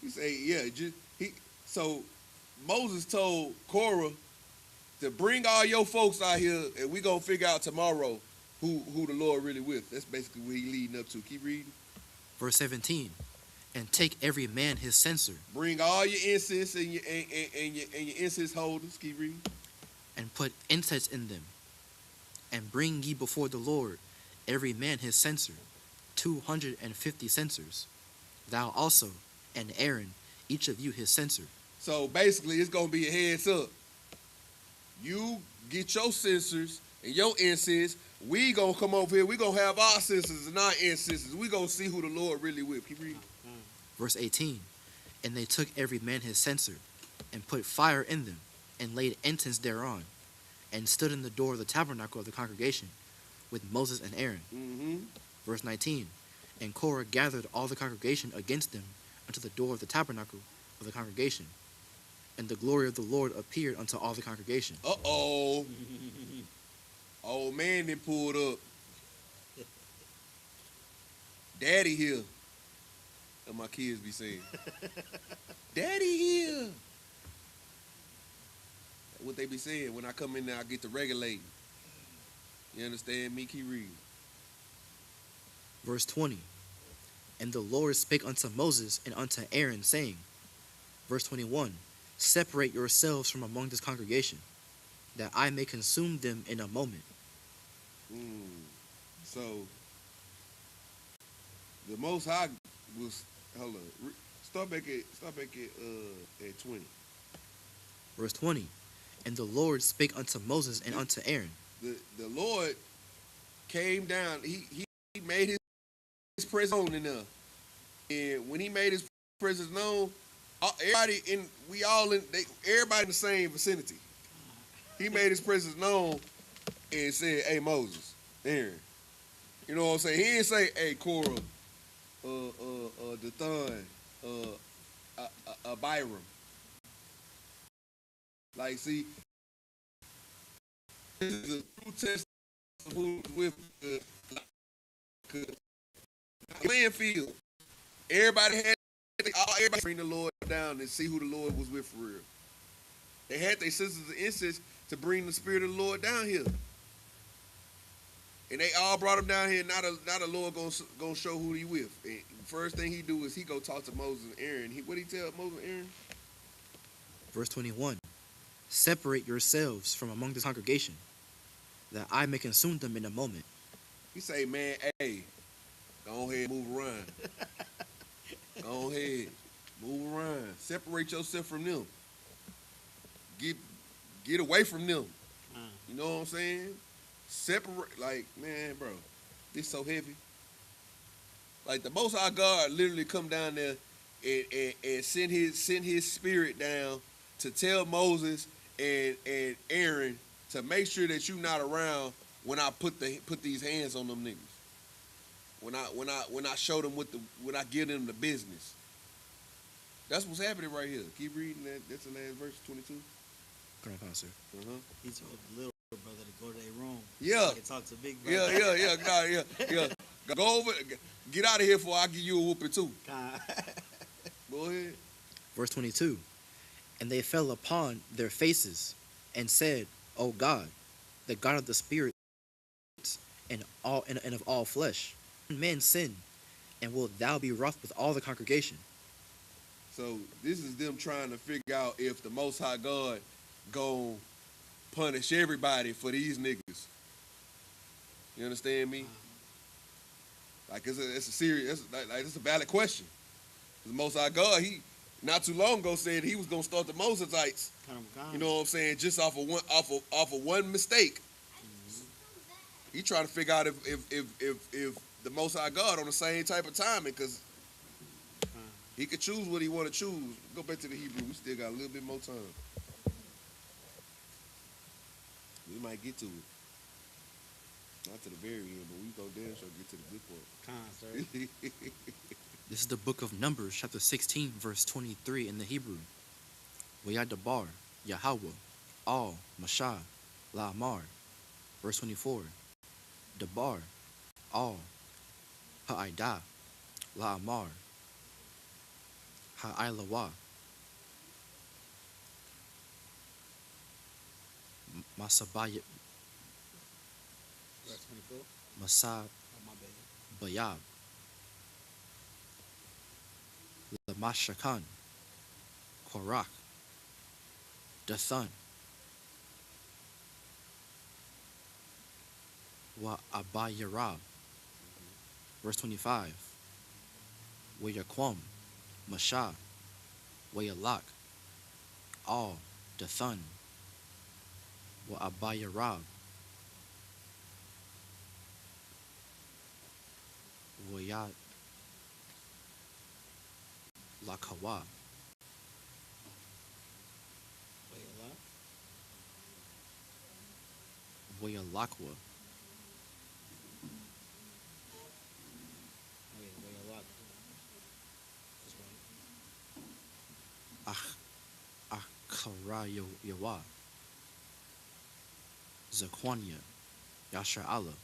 He say, yeah. So Moses told Korah to bring all your folks out here, and we gonna figure out tomorrow who the Lord really with. That's basically what he leading up to. Keep reading. Verse 17. And take every man his censer. Bring all your incense and your incense holders. Keep reading. And put incense in them. And bring ye before the Lord every man his censer, 250 censers. Thou also and Aaron, each of you his censer. So basically, it's going to be a heads up. You get your censers and your incense. We going to come over here. We going to have our censers and our incenses. We going to see who the Lord really with. Keep reading. Verse 18. And they took every man his censer and put fire in them and laid incense thereon, and stood in the door of the tabernacle of the congregation with Moses and Aaron. Verse 19. And Korah gathered all the congregation against them unto the door of the tabernacle of the congregation. And the glory of the Lord appeared unto all the congregation. Uh-oh. Old man then pulled up. Daddy here. That's my kids be saying. Daddy here. What they be saying when I come in there, I get to regulating. You understand me? Keep reading. Verse 20. And the Lord spake unto Moses and unto Aaron, saying, verse 21, separate yourselves from among this congregation, that I may consume them in a moment. So, the Most High was, hold on, start back at 20. Verse 20. And the Lord spake unto Moses and unto Aaron. The Lord came down. He made his presence known enough. And when he made his presence known, everybody in the same vicinity. He made his presence known and said, hey, Moses, Aaron. You know what I'm saying? He didn't say, hey, Korah, Dathan, Abiram. Like, see, this is a true test of who's with the playing field. Everybody bring the Lord down and see who the Lord was with for real. They had their sisters and incense to bring the Spirit of the Lord down here. And they all brought him down here. Now the Lord gonna show who he with. And first thing he do is he go talk to Moses and Aaron. What did he tell Moses and Aaron? Verse 21. Separate yourselves from among this congregation, that I may consume them in a moment. He say, man, hey, go ahead, move around. Go ahead, move around. Separate yourself from them. Get away from them. You know what I'm saying? Separate, like, man, bro, this so heavy. Like, the Most High God literally come down there and send his spirit down to tell Moses and Aaron to make sure that you're not around when I put these hands on them niggas. When I show them when I give them the business. That's what's happening right here. Keep reading that. That's the last verse, 22. Grandpa, sir. He told the little brother to go to their room. Yeah. So talk to big brother. Yeah. Go over. Get out of here before I give you a whooping too. Go ahead. Verse 22. And they fell upon their faces and said, O God, the God of the spirits and of all flesh, men sin, and wilt thou be wroth with all the congregation? So this is them trying to figure out if the Most High God gon' punish everybody for these niggas. You understand me? Like it's a serious, it's a valid question. The Most High God, he not too long ago said he was gonna start the Mosaites. You know what I'm saying? Just off of one mistake. He trying to figure out if the Most High God on the same type of timing, because he could choose what he want to choose. Go back to the Hebrew. We still got a little bit more time. We might get to it. Not to the very end, but we go damn sure get to the good part. This is the book of Numbers, chapter 16, verse 23 in the Hebrew. Wayadabar, Yahweh, Al, Mashah, La'amar. Verse 24. Dabar, Al, Ha'ida, La'amar, Ha'ilawa. Masabaya, Masabayab, Lamashakan, Korach, Dathan, Wa Abayarab. Verse 25. Wayaquam, Mashah, Wayalak, Al, Dathan, Wa Abayarab, Wayat Lakawa, Wayalakwa, Akarayawa, Zaquania, Yasha Allah.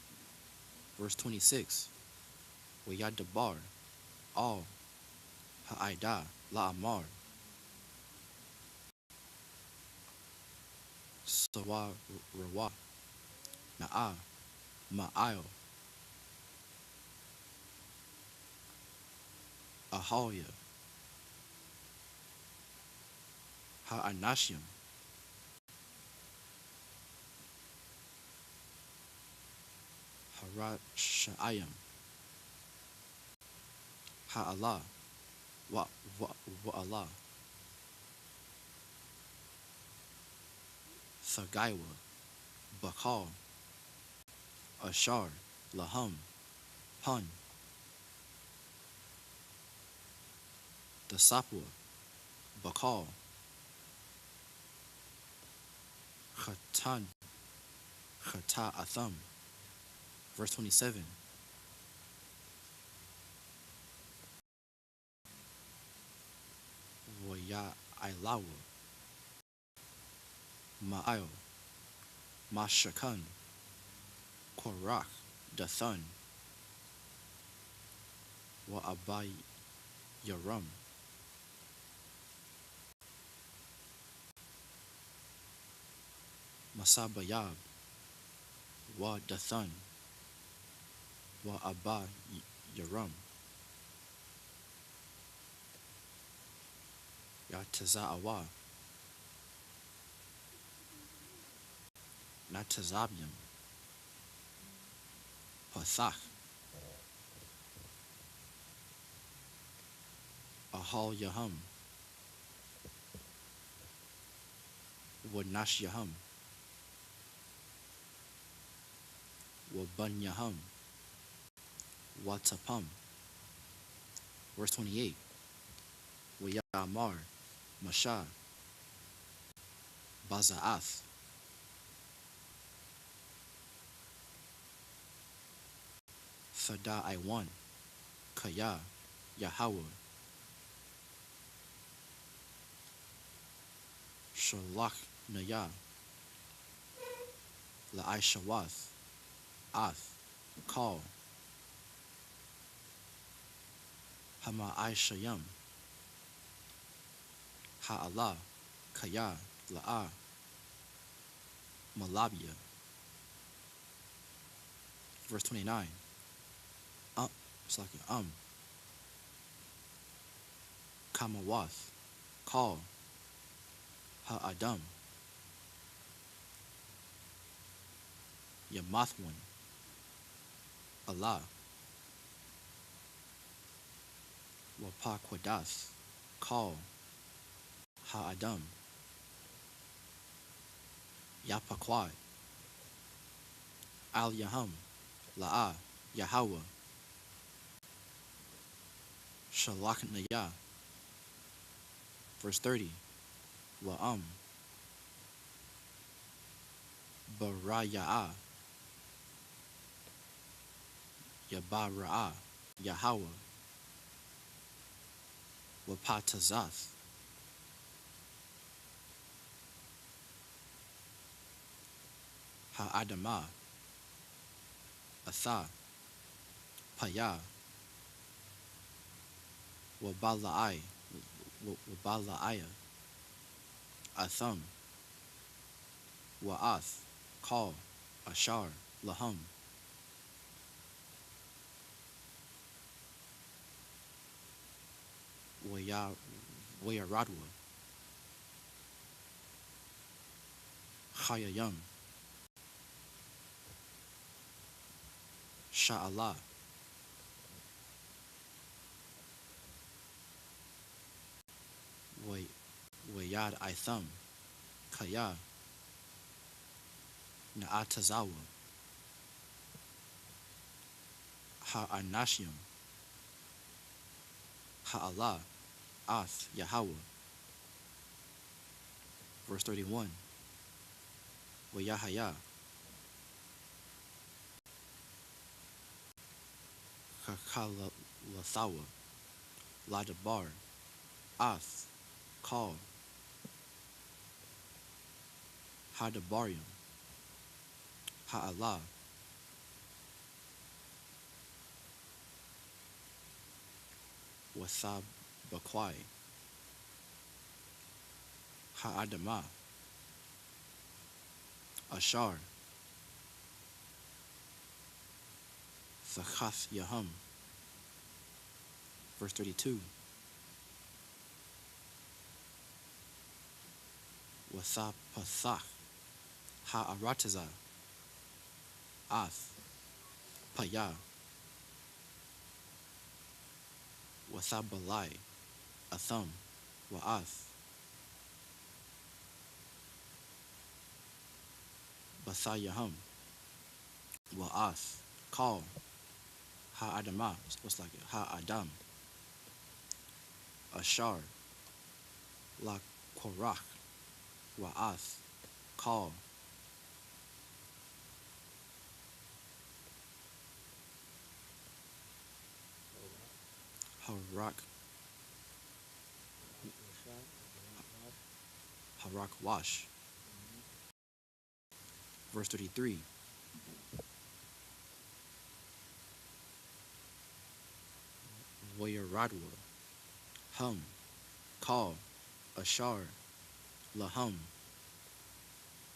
Verse 26. Wayadabar, Al, Ha'ida, La'amar, Sawa Rawa, Na'a, Ma'ayo, Ahalya, Ha'anashim, Harashayim, Ha'Allah, Wa'Allah, Thagaiwa, Bakal, Ashar, Lahum, Pun, the Sapwa, Bakal, Khatan, Khata Atham. Verse 27. Waya Ailawa, Ma'ayo, Mashakan, Korach, Dathan, Wa Abay Yaram, Masabayab, Wa Dathan, Wa Abay Yaram, Yataza'awa, Natazabiam, Pathach, Ahal Yaham, Wanash Yaham, Waban Yaham, Watapam. Verse 28. Wayamar, Mashah, Bazaath. Fada I1. Kaya. Yahweh. Shalach Naya. La'ishawath. Ath. Call. Hama Aishayam. Ha'Allah. Kaya. La'a. Malabia. Verse 29. It's like Kamawath. Call. Ha'adam. Yamathwan. Allah. Wapakwadas. Call. Ha'adam. Yapakwai. Al Yaham. La'a. Yahweh. Shalach Naya. Verse 30. Wa'am. Baraya'a. Yabara'a. Yahweh. Wapatazath. Ha'adama. Atha. Paya. Wabala'ai. Wabala'aya. Atham. Wa'ath. Call. Ashar. Laham. Wayaradwa. Chayayam. Sha'Allah. Wayad Itham. Kaya. Na'atazawa. Ha'anashiam. Ha'Allah. Ath. Yahweh. Verse 31. Wayahaya. Kakalathawa. Ladabar. Ath. Call. Hadabarium. Ha'Allah. Wasabakwai. Ha'adama. Ashar. Zachath Yaham. Verse 32. Wasapathach. Ha'arataza. Ath. Paya. Wasabalai. Atham. Wa'ath. Bathayaham. Wa'ath. Call. Ha'adama. What's like it? Ha'adam. Ashar. La Korach. Wa'ath. Call. Harak Wash. Verse 33. Wayaradwa. Hum. Call. Ashar. Lahum.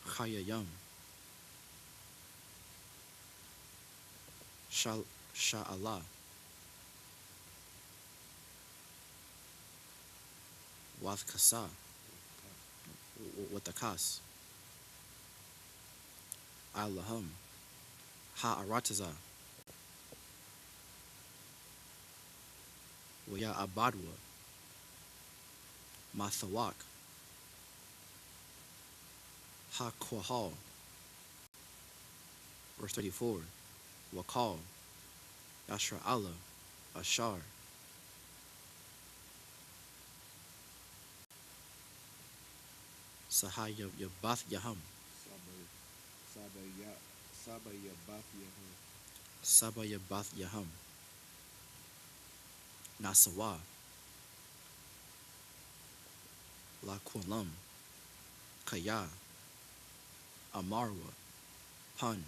Chayayam. Sha'Allah. Wath Kasa. With the Kas. Allahum. Ha'arataza. Waya Abadwa. Mathawak. Ha-Kwahal. Verse 34. Wakal. Yashra Allah. Ashar. Sahayabath Yaham. Sabayabath Yaham. Nasawa. Laqualam. Kaya. Amarwa. Pun.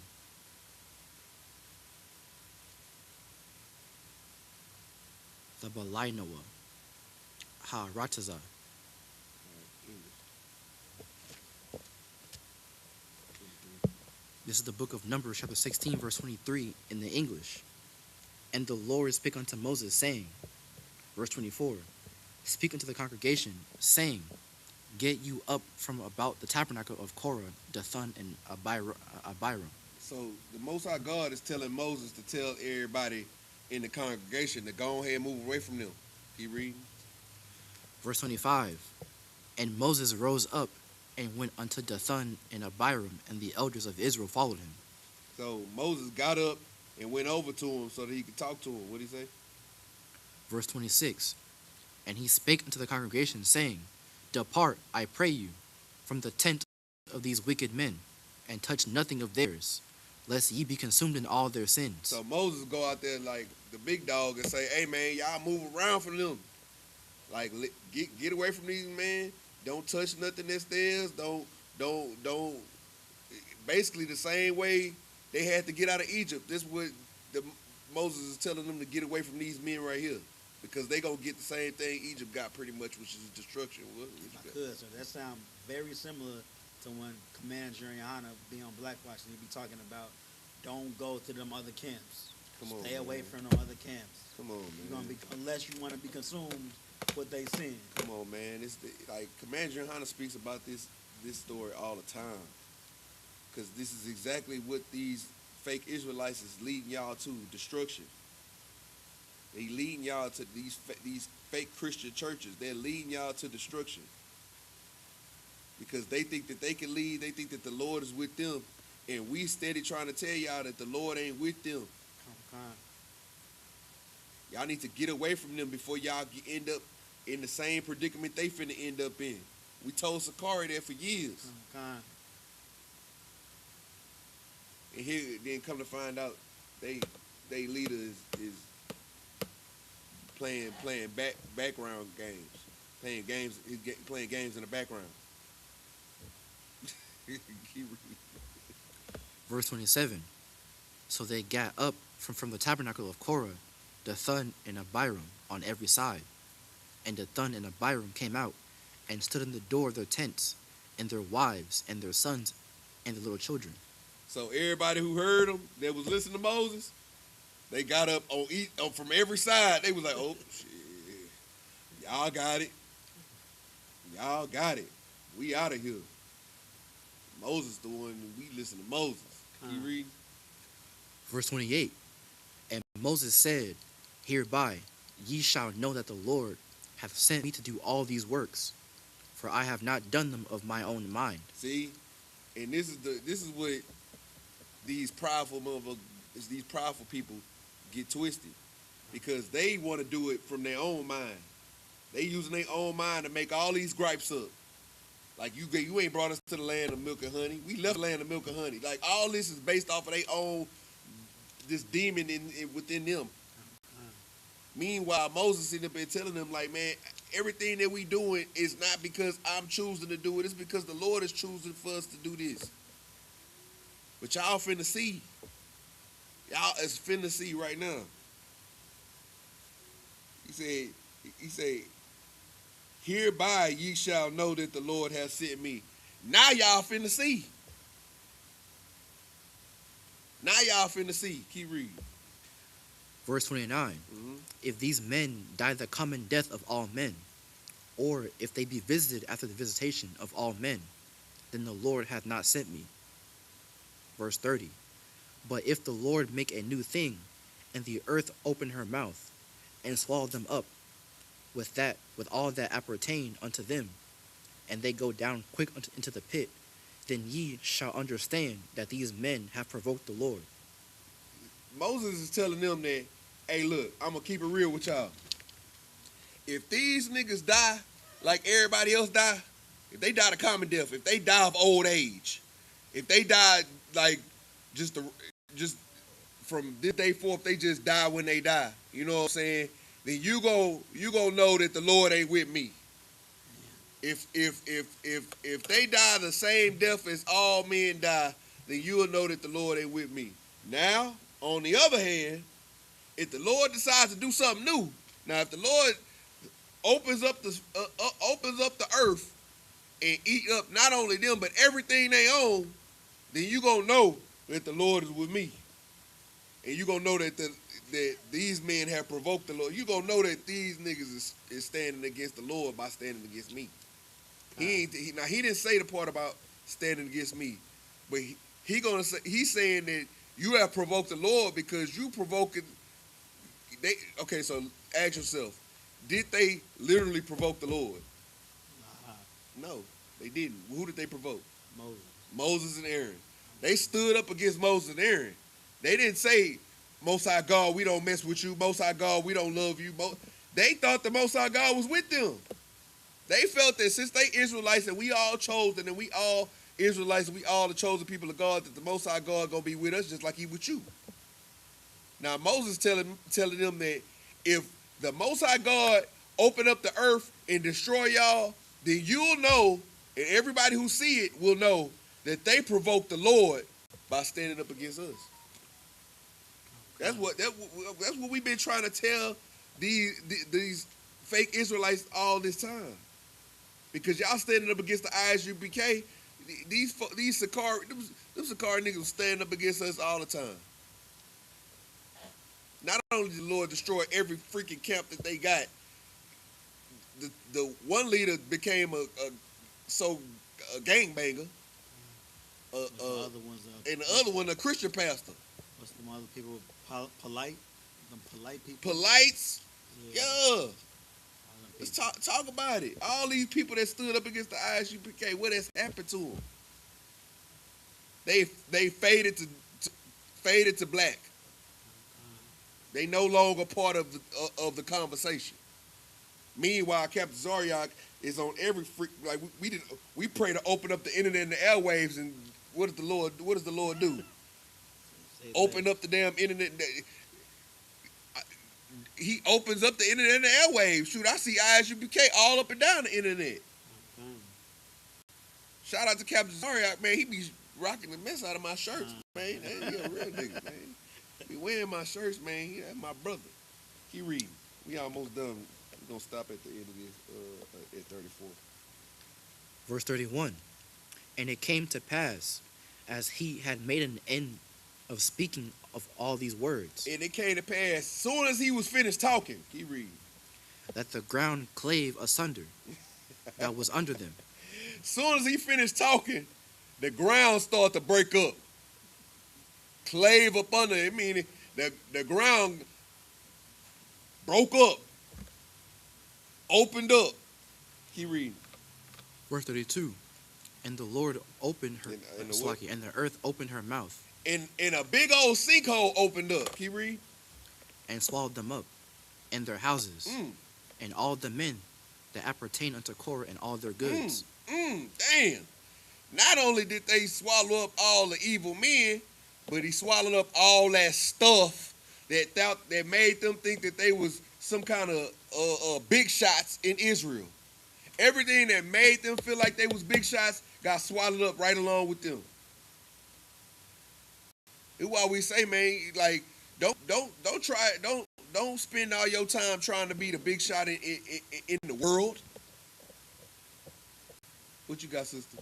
Thabalainawa. Ha Rataza. This is the book of Numbers, chapter 16, verse 23 in the English. And the Lord spake unto Moses, saying, verse 24, speak unto the congregation, saying, get you up from about the tabernacle of Korah, Dathan, and Abiram. So the Most High God is telling Moses to tell everybody in the congregation to go ahead and move away from them. Keep reading. Verse 25, and Moses rose up and went unto Dathan and Abiram, and the elders of Israel followed him. So Moses got up and went over to him so that he could talk to him. What did he say? Verse 26, and he spake unto the congregation, saying, depart, I pray you, from the tent of these wicked men, and touch nothing of theirs, lest ye be consumed in all their sins. So Moses go out there like the big dog and say, hey man, y'all move around from them. Like get away from these men. Don't touch nothing that's theirs. Don't. Basically the same way they had to get out of Egypt. This is what Moses is telling them to get away from these men right here, because they gonna get the same thing Egypt got pretty much, which is destruction. So that sounds very similar to when Commander YAHANNA be on BLACKWATCH and he be talking about don't go to them other camps. Stay away from them other camps. Come on, man. You're gonna be, unless you want to be consumed what they sin. Come on, man. It's like Commander YAHANNA speaks about this story all the time, because this is exactly what these fake Israelites is leading y'all to, destruction. They leading y'all to these fake Christian churches. They're leading y'all to destruction because they think that they can lead. They think that the Lord is with them, and we steady trying to tell y'all that the Lord ain't with them. Y'all need to get away from them before y'all end up in the same predicament they finna end up in. We told Sakari that for years. And here, then come to find out, they leader is playing background games, playing games in the background. Verse 27, so they got up from the tabernacle of Korah, Dathan and Abiram on every side. And Dathan and Abiram came out and stood in the door of their tents, and their wives and their sons and their little children. So everybody who heard them, that was listening to Moses, they got up from every side. They was like, oh, shit, y'all got it. Y'all got it. We out of here. Moses the one, we listen to Moses. Keep reading. Verse 28, and Moses said, hereby ye shall know that the Lord hath sent me to do all these works, for I have not done them of my own mind. See, and this is what these prideful people get twisted, because they want to do it from their own mind. They using their own mind to make all these gripes up. Like you ain't brought us to the land of milk and honey. We left the land of milk and honey. Like all this is based off of their own, this demon within them. Meanwhile, Moses sitting up there telling them, like, man, everything that we doing is not because I'm choosing to do it. It's because the Lord is choosing for us to do this. But y'all finna see. Y'all is finna see right now. He said, hereby ye shall know that the Lord has sent me. Now y'all finna see. Now y'all finna see. Keep reading. Verse 29, if these men die the common death of all men, or if they be visited after the visitation of all men, then the Lord hath not sent me. Verse 30, but if the Lord make a new thing, and the earth open her mouth, and swallow them up, with all that appertain unto them, and they go down quick into the pit, then ye shall understand that these men have provoked the Lord. Moses is telling them that, hey, look, I'm going to keep it real with y'all. If these niggas die like everybody else die, if they died a common death, if they die of old age, if they died like just from this day forth, they just die when they die. You know what I'm saying? Then you gonna know that the Lord ain't with me. If they die the same death as all men die, then you'll know that the Lord ain't with me. Now, on the other hand, if the Lord decides to do something new, now if the Lord opens up the earth and eat up not only them but everything they own, then you gonna know that the Lord is with me, and you gonna know that these men have provoked the Lord. You gonna know that these niggas is standing against the Lord by standing against me. He didn't say the part about standing against me, but he's saying that you have provoked the Lord because you provoking. Okay, so ask yourself, did they literally provoke the Lord? No, they didn't. Who did they provoke? Moses and Aaron. They stood up against Moses and Aaron. They didn't say, Most High God, we don't mess with you. Most High God, we don't love you. They thought the Most High God was with them. They felt that since they Israelites and we all chosen and we all Israelites and we all the chosen people of God, that the Most High God gonna be with us just like he with you. Now Moses telling them that if the Most High God open up the earth and destroy y'all, then you'll know, and everybody who see it will know that they provoked the Lord by standing up against us. That's what we've been trying to tell these fake Israelites all this time. Because y'all standing up against the I.S.U.P.K, these Sakari niggas stand up against us all the time. Not only did the Lord destroy every freaking camp that they got, the one leader became a gangbanger, and the other one a Christian pastor. What's the other people? Polite? Them polite people? Polites? Yeah. Let's talk about it. All these people that stood up against the I.S.U.P.K, what has happened to them? They faded to black. They no longer part of the conversation. Meanwhile, Captain Zaryak is on every freak. Like we pray to open up the internet and the airwaves, and what does the Lord do? Open up the damn internet. He opens up the internet and the airwaves. Shoot, I see I.S.U.P.K all up and down the internet. Shout out to Captain Zaryak, man. He be rocking the mess out of my shirts, man. He a real nigga, man. He be wearing my shirts, man. That's my brother. He reading. We almost done. We're going to stop at the end of this, at 34. Verse 31. And it came to pass, as he had made an end of speaking of all these words. And it came to pass, soon as he was finished talking, keep reading, that the ground clave asunder that was under them. Soon as he finished talking, the ground started to break up. Clave up under it, meaning the ground broke up, opened up. Keep reading. Verse 32. And the Lord opened her, and the earth opened her mouth. And a big old sinkhole opened up. Keep reading. And swallowed them up, and their houses, and all the men that appertain unto Korah and all their goods. Damn. Not only did they swallow up all the evil men, but he swallowed up all that stuff that made them think that they was some kind of big shots in Israel. Everything that made them feel like they was big shots got swallowed up right along with them. It's why we say, man, like don't spend all your time trying to be the big shot in the world. What you got, sister?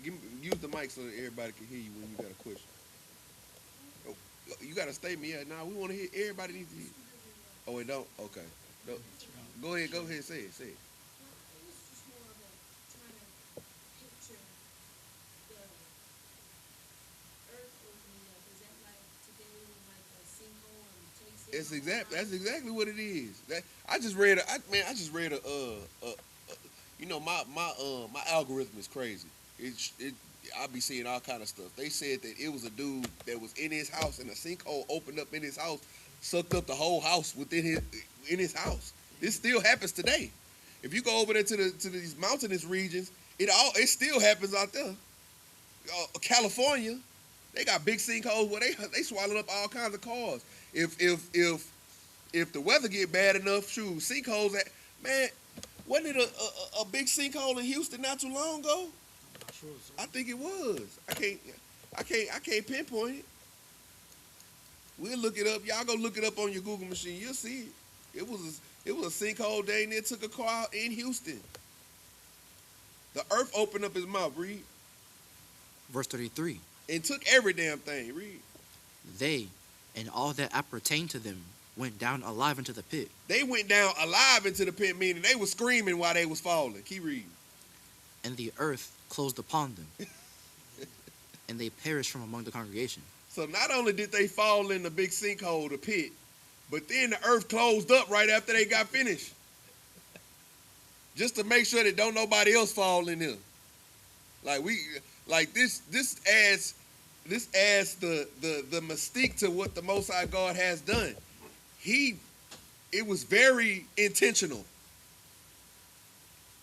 Use the mic so that everybody can hear you when you got a question. Oh, you got a statement? Yeah, nah, we want to hear. Everybody needs to hear. Oh, it don't? Okay. No. Go ahead, say it. That's exactly what it is. I just read my algorithm is crazy. I be seeing all kind of stuff. They said that it was a dude that was in his house and a sinkhole opened up in his house, sucked up the whole house in his house. This still happens today. If you go over there to these mountainous regions It still happens out there. California, they got big sinkholes where they swallowed up all kinds of cars. If the weather get bad enough, shoot, sinkholes. Man, wasn't it a big sinkhole in Houston not too long ago? I'm not sure, sir. I think it was. I can't pinpoint it. We'll look it up. Y'all go look it up on your Google machine. You'll see it. It was a sinkhole day and it took a car out in Houston. The earth opened up his mouth, read. Verse 33. And took every damn thing, read. They and all that appertained to them went down alive into the pit. They went down alive into the pit, meaning they were screaming while they was falling. Keep reading. And the earth closed upon them. And they perished from among the congregation. So not only did they fall in the big sinkhole, the pit, but then the earth closed up right after they got finished. Just to make sure that don't nobody else fall in there. This adds the mystique to what the Most High God has done. It was very intentional.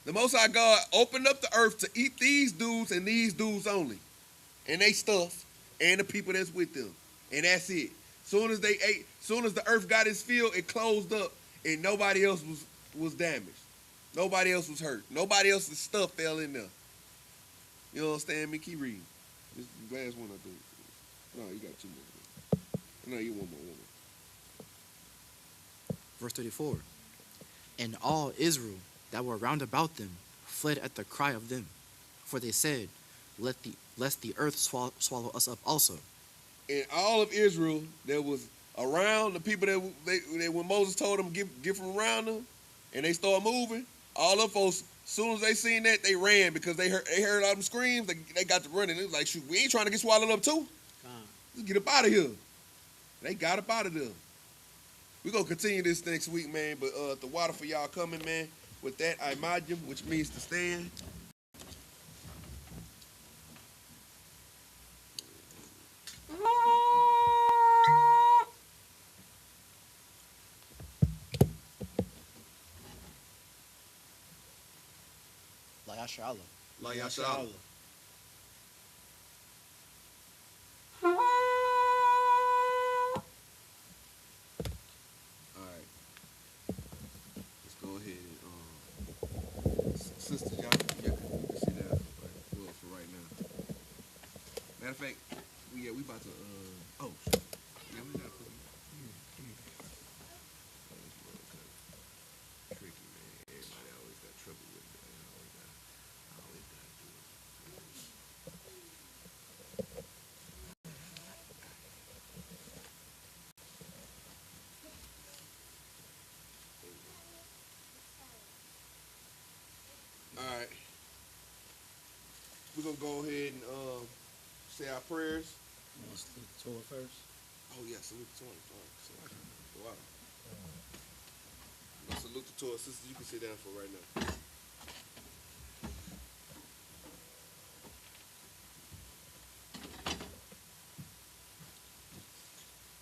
The Most High God opened up the earth to eat these dudes and these dudes only. And they stuff and the people that's with them. And that's it. Soon as they ate, soon as the earth got its fill, it closed up and nobody else was damaged. Nobody else was hurt. Nobody else's stuff fell in there. You understand me? Keep reading. This is the last one I think. No, you got two more. No, you one more. Verse 34. And all Israel that were round about them fled at the cry of them. For they said, lest the earth swallow us up also. And all of Israel that was around, the people that when Moses told them get from around them, and they started moving, all them folks, as soon as they seen that, they ran because they heard all them screams. They got to running. It was like, shoot, we ain't trying to get swallowed up too. Let's get up out of here. They got up out of there. We're going to continue this next week, man. But the water for y'all coming, man. With that, I.M.A.D.I.M, which means to stand. Shalom. Shalom. Sisters, y'all can sit down for right now. Matter of fact, we about to yeah, we gotta put tricky, man. Everybody always got trouble with it. I always gotta do it. All right. We're gonna go ahead and say our prayers. You want to salute the Torah first? Oh yeah, salute the Torah. Wow. Salute the Torah. Sisters, you can sit down for right now.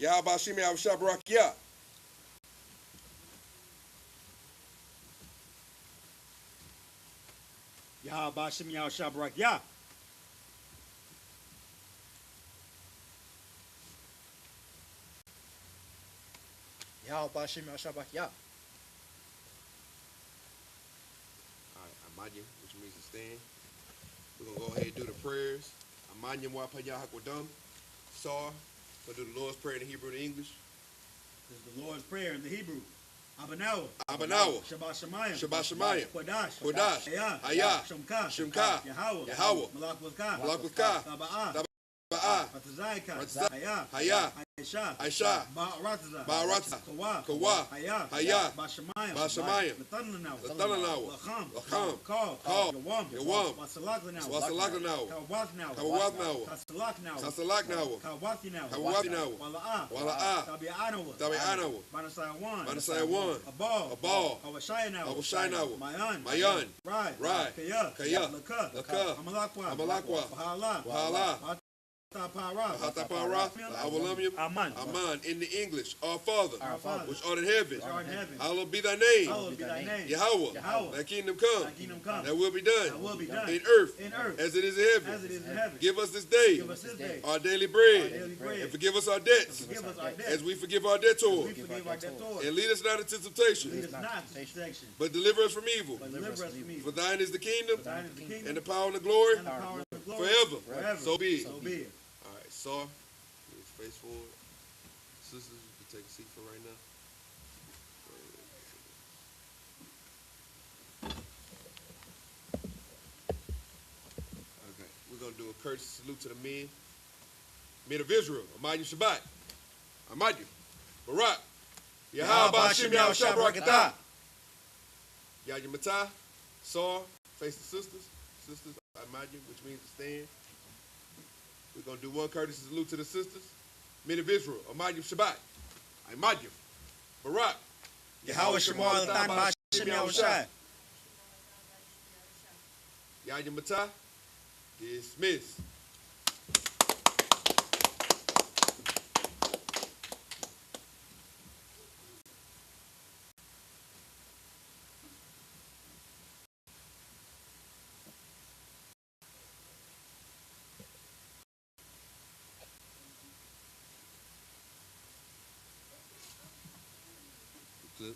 Yahweh I.S.U.P.K. Yahweh I.S.U.P.K. Yahweh I.S.U.P.K. All right, I.M.A.D.I.M, which means to stand. We're going to go ahead and do the prayers. I.M.A.D.I.M YAHANNA. Sar. We're going to do the Lord's Prayer in the Hebrew and English. This is the Lord's Prayer in the Hebrew. Abanawa. Shabbat Shemayim. Kodash. Ayah. Shemka. Yahweh. Malakwatch. Taba'ah. Ratzaika. Hayah. Aisha. Ba'aratza. Kawa. Hayah. Bashamayim. Lathananawa. Lacham. Kal. Yawam. Wasalakanawa. Kawatnawa. Sasalaknawa. Kawatinawa. Wala'ah. Tabi'anawa. Manasayawan. Abal. Awashaynawa. Mayan. Rai. Kaya. Laka. Amalakwa. Wahala. Hatapara, Aman. Aman. In the English, Our Father, Father, which art in heaven, art in heaven. hallowed be thy name. Hallowed be thy name. Yahweh, Yahweh. thy kingdom come. Thy kingdom come. Thy will be done. Thy will be done. In earth, In earth. as it is in heaven. As it is in heaven. Give us this day, Give us this day our daily bread. our daily bread. And forgive us our debts, Forgive us our debts. as we forgive our We debtors. forgive our debtors. And lead us not into temptation, Lead us not into temptation, but deliver us from evil. but deliver us from evil. For thine is the kingdom, For thine is the kingdom, and the power and the glory, and the power and the glory, forever. forever. So be it. So be it. All right, Sar, face forward. Sisters, you can take a seat for right now. Okay, we're going to do a courtesy salute to the men of Israel. Ahmad Shabbat. Ahmad Barak. Yahweh Shem Yahushua Barakatah. Yahya Matah. Sar, face the sisters. Sisters, Ahmad, which means to stand. We're going to do one courtesy salute to the sisters. Men of Israel, Ahmad Shabbat. Ahmad Barak. Yahweh Shemar Lathan Ba'Shem Yahushua. Yahya Matah. Dismiss. Good.